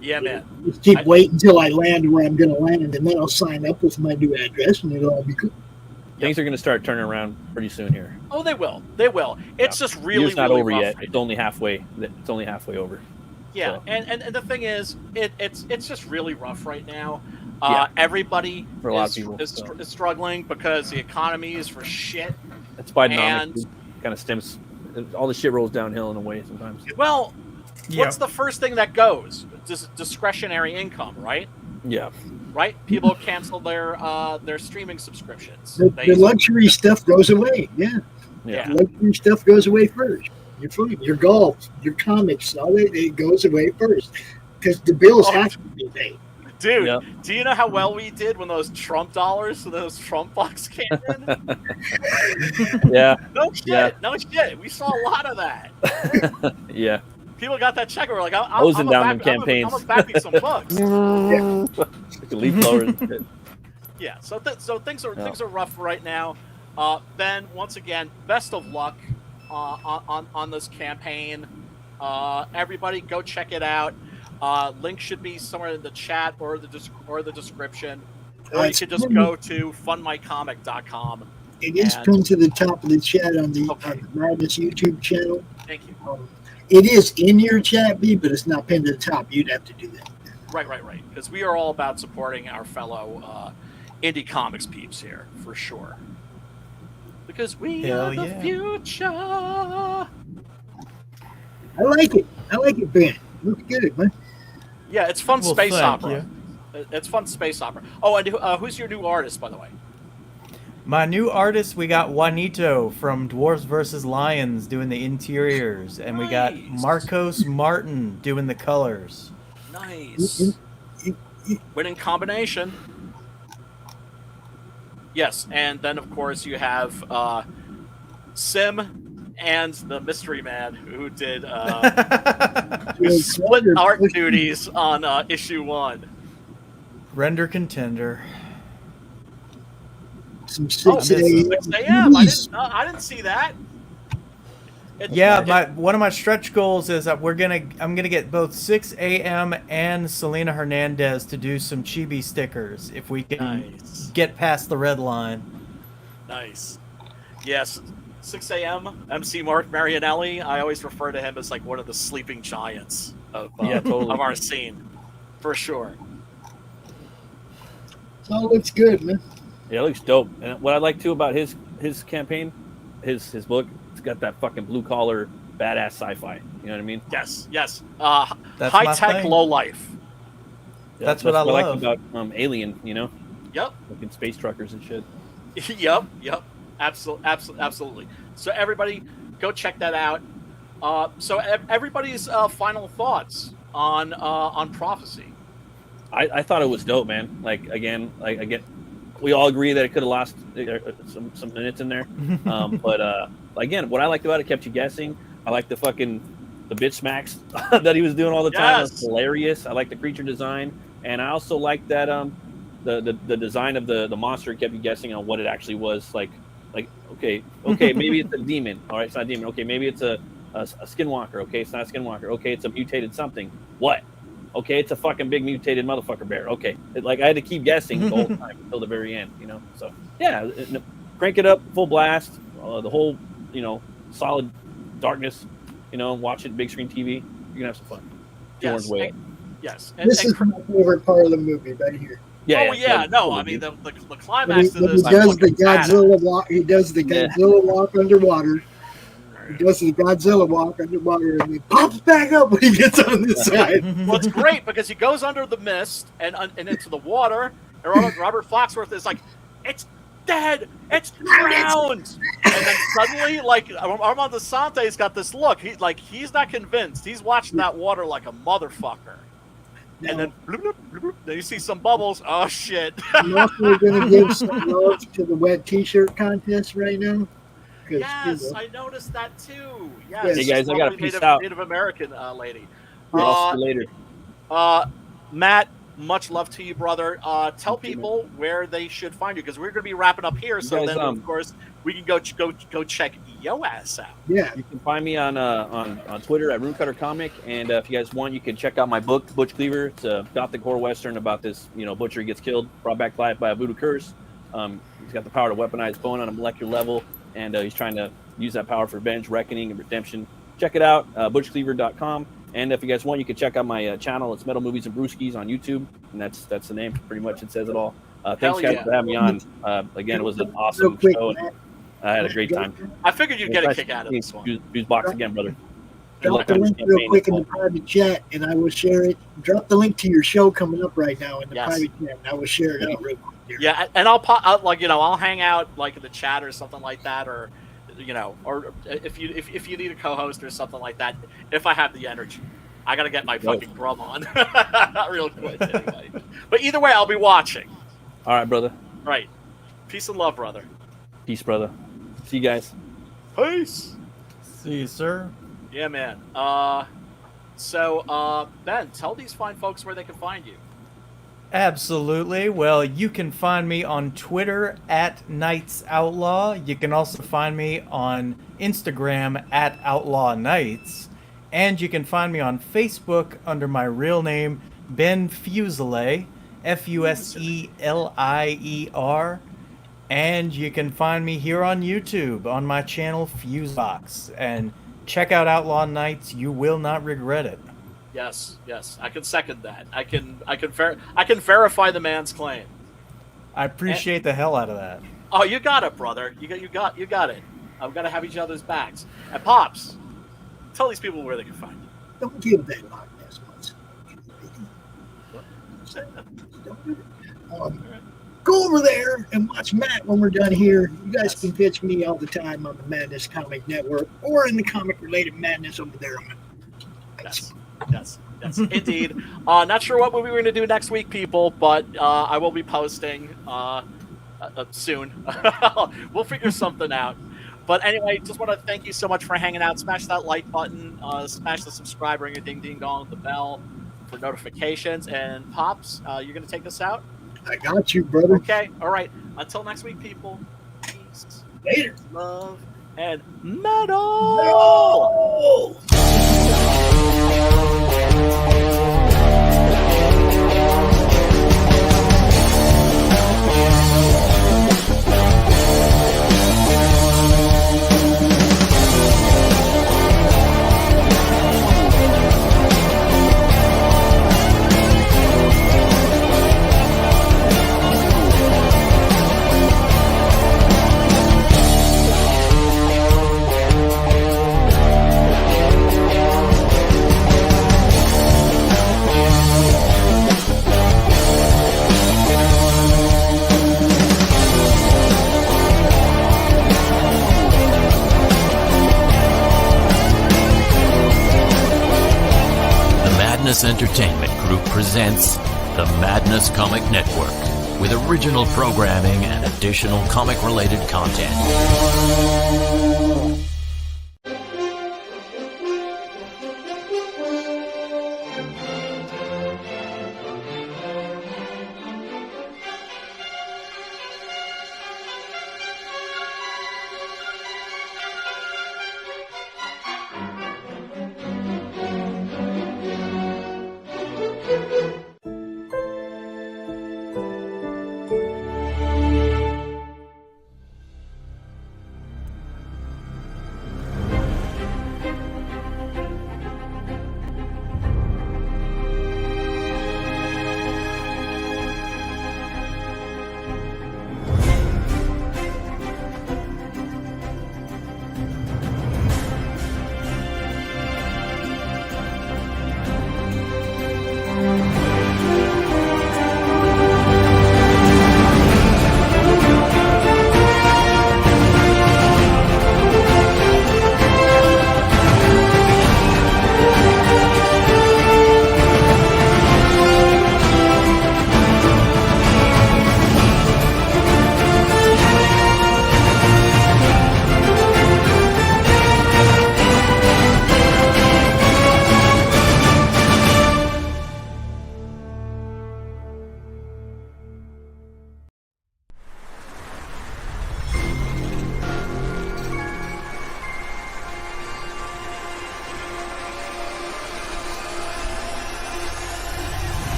Yeah, man. Just keep waiting until I land where I'm going to land, and then I'll sign up with my new address, and it'll all be cool. Things are going to start turning around pretty soon here. Oh, they will. It's just really, it's not really over rough yet. right It's only halfway. It's only halfway over. Yeah, so. and the thing is, it's just really rough right now. Everybody for a lot of people is struggling because the economy is for shit. It's Bidenomics. Kind of stems. All the shit rolls downhill in a way sometimes. Well. What's the first thing that goes? Discretionary income, right? Yeah. Right? People cancel their streaming subscriptions. The luxury stuff goes away. Yeah. The luxury stuff goes away first. Your food, your golf, your comics, all it goes away first, because the bills have to be paid. Dude, do you know how well we did when those Trump dollars, those Trump bucks came in? Yeah. No shit. We saw a lot of that. Yeah. People got that check. We're like, I'm closing down them campaigns. I'm back me some bucks. Leaf blowers. Yeah. So things are rough right now. Ben, once again, best of luck on this campaign. Everybody, go check it out. Link should be somewhere in the chat or the description. Or you can just go to fundmycomic.com. It is pinned to the top of the chat on the Madness YouTube channel. Thank you. It is in your chat, B, but it's not pinned to the top. You'd have to do that. Right. Because we are all about supporting our fellow indie comics peeps here, for sure. Because we are the future. I like it. Ben. Looks good, man. Yeah, it's fun space opera. It's fun space opera. Oh, and who's your new artist, by the way? My new artist, we got Juanito from Dwarves vs. Lions doing the interiors, and we got Marcos Martin doing the colors. Nice. Winning combination. Yes, and then of course you have Sim and the Mystery Man who did who split art duties on issue 1. Render Contender. Some 6 a.m. I didn't see that. One of my stretch goals is that I'm gonna get both 6 a.m. and Selena Hernandez to do some chibi stickers if we can get past the red line. Nice. Yes, 6 a.m. MC Mark Marianelli. I always refer to him as like one of the sleeping giants of of our scene, for sure. It all looks good, man. Yeah, it looks dope. And what I like too about his campaign, his book, it's got that fucking blue collar badass sci-fi. You know what I mean? Yes. High tech, low life. Yeah, that's what I love about Alien. You know? Yep. Fucking space truckers and shit. Yep. Absolutely. So everybody, go check that out. So everybody's final thoughts on Prophecy. I thought it was dope, man. We all agree that it could have lost some minutes in there. But again, what I liked about it kept you guessing. I like the bitch smacks that he was doing all the time. It was hilarious. I like the creature design, and I also like that the design of the monster kept you guessing on what it actually was. Okay, maybe it's a demon. All right, it's not a demon. Okay, maybe it's a skinwalker. Okay, it's not a skinwalker. Okay, it's a mutated something. What? Okay, it's a fucking big mutated motherfucker bear. Okay, I had to keep guessing the whole time until the very end, you know. So yeah, crank it up, full blast, the whole, solid darkness, watch it big screen TV. You're gonna have some fun. Yes. This is my favorite part of the movie right here. Yeah. I mean the climax of this. He does the Godzilla walk. He does the Godzilla walk underwater. He does the Godzilla walk underwater, and he pops back up when he gets on this side. Well, it's great because he goes under the mist and into the water, and Robert Foxworth is like, "It's dead, it's drowned," and then suddenly, Armand Sante's got this look. He's not convinced. He's watching that water like a motherfucker. No. And then, bloop, bloop, bloop, bloop, then you see some bubbles. Oh shit! I'm also going to give some love to the wet T-shirt contest right now. Yes, I noticed that too. Yes. Hey guys, I got to peace out. Native American lady. I'll see you later. Matt, much love to you, brother. Tell people where they should find you because we're going to be wrapping up here. So then, of course, we can go check yo ass out. Yeah, you can find me on Twitter at RuneCutterComic, and if you guys want, you can check out my book, Butch Cleaver. It's a Gothic horror western about this butcher who gets killed, brought back to life by a voodoo curse. He's got the power to weaponize bone on a molecular level. And he's trying to use that power for revenge, reckoning, and redemption. Check it out, butchcleaver.com. And if you guys want, you can check out my channel. It's Metal Movies and Brewskis on YouTube, and that's the name. Pretty much, it says it all. Thanks, guys, for having me on. Again, it was an awesome show. I had a great time. I figured you'd get a kick out of this one. Fuse box again, brother. Drop the link real quick in the private chat, and I will share it. Drop the link to your show coming up right now in the private chat, and I will share it out real quick. Yeah, and I'll hang out in the chat or something like that, or or if you need a co-host or something like that. If I have the energy, I gotta get my fucking grub on real quick anyway. But either way, I'll be watching. All right, brother. Right. Peace and love, brother. Peace, brother. See you guys. Peace. See you, sir. Yeah, man. So Ben, tell these fine folks where they can find you. Absolutely. Well, you can find me on Twitter at Knights Outlaw. You can also find me on Instagram at Outlaw Knights. And you can find me on Facebook under my real name, Ben Fuselier, Fuselier. And you can find me here on YouTube on my channel Fusebox. And check out Outlaw Knights. You will not regret it. Yes, I can second that. I can verify the man's claim. I appreciate the hell out of that. Oh, you got it, brother. You got it. I've got to have each other's backs. And Pops, tell these people where they can find you. Don't give that Loch Ness once. Go over there and watch Matt when we're done here. You guys can pitch me all the time on the Madness Comic Network or in the comic-related madness over there. Yes, indeed. Not sure what movie we're going to do next week, people, but I will be posting soon. We'll figure something out. But anyway, just want to thank you so much for hanging out. Smash that like button. Smash the subscribe, ring a ding-ding-dong with the bell for notifications. And Pops, you're going to take us out? I got you, brother. Okay, all right. Until next week, people. Peace. Later. Love and metal. Madness Entertainment Group presents the Madness Comic Network with original programming and additional comic-related content.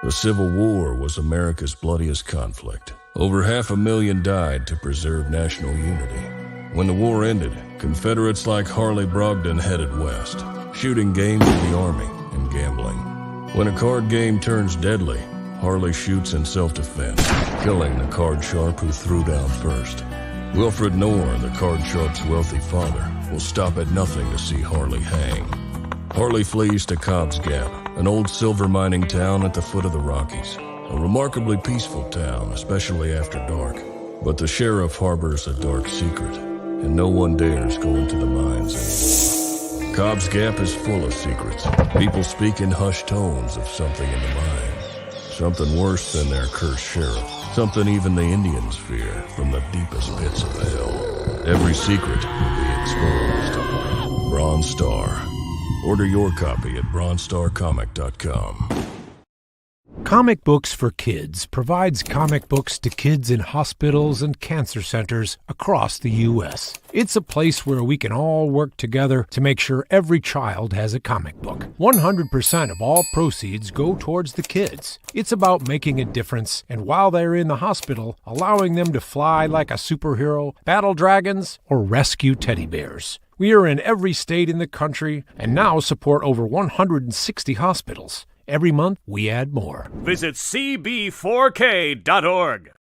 The Civil War was America's bloodiest conflict. Over 500,000 died to preserve national unity. When the war ended, Confederates like Harley Brogdon headed west, shooting game for the Army and gambling. When a card game turns deadly, Harley shoots in self-defense, killing the card sharp who threw down first. Wilfred Knorr, the card sharp's wealthy father, will stop at nothing to see Harley hang. Harley flees to Cobb's Gap, an old silver mining town at the foot of the Rockies. A remarkably peaceful town, especially after dark. But the sheriff harbors a dark secret, and no one dares go into the mines anymore. Cobb's Gap is full of secrets. People speak in hushed tones of something in the mine. Something worse than their cursed sheriff. Something even the Indians fear from the deepest pits of hell. Every secret will be exposed. Bronze Star. Order your copy at bronzestarcomic.com. Comic Books for Kids provides comic books to kids in hospitals and cancer centers across the U.S. It's a place where we can all work together to make sure every child has a comic book. 100% of all proceeds go towards the kids. It's about making a difference, and while they're in the hospital, allowing them to fly like a superhero, battle dragons, or rescue teddy bears. We are in every state in the country and now support over 160 hospitals. Every month, we add more. Visit cb4k.org.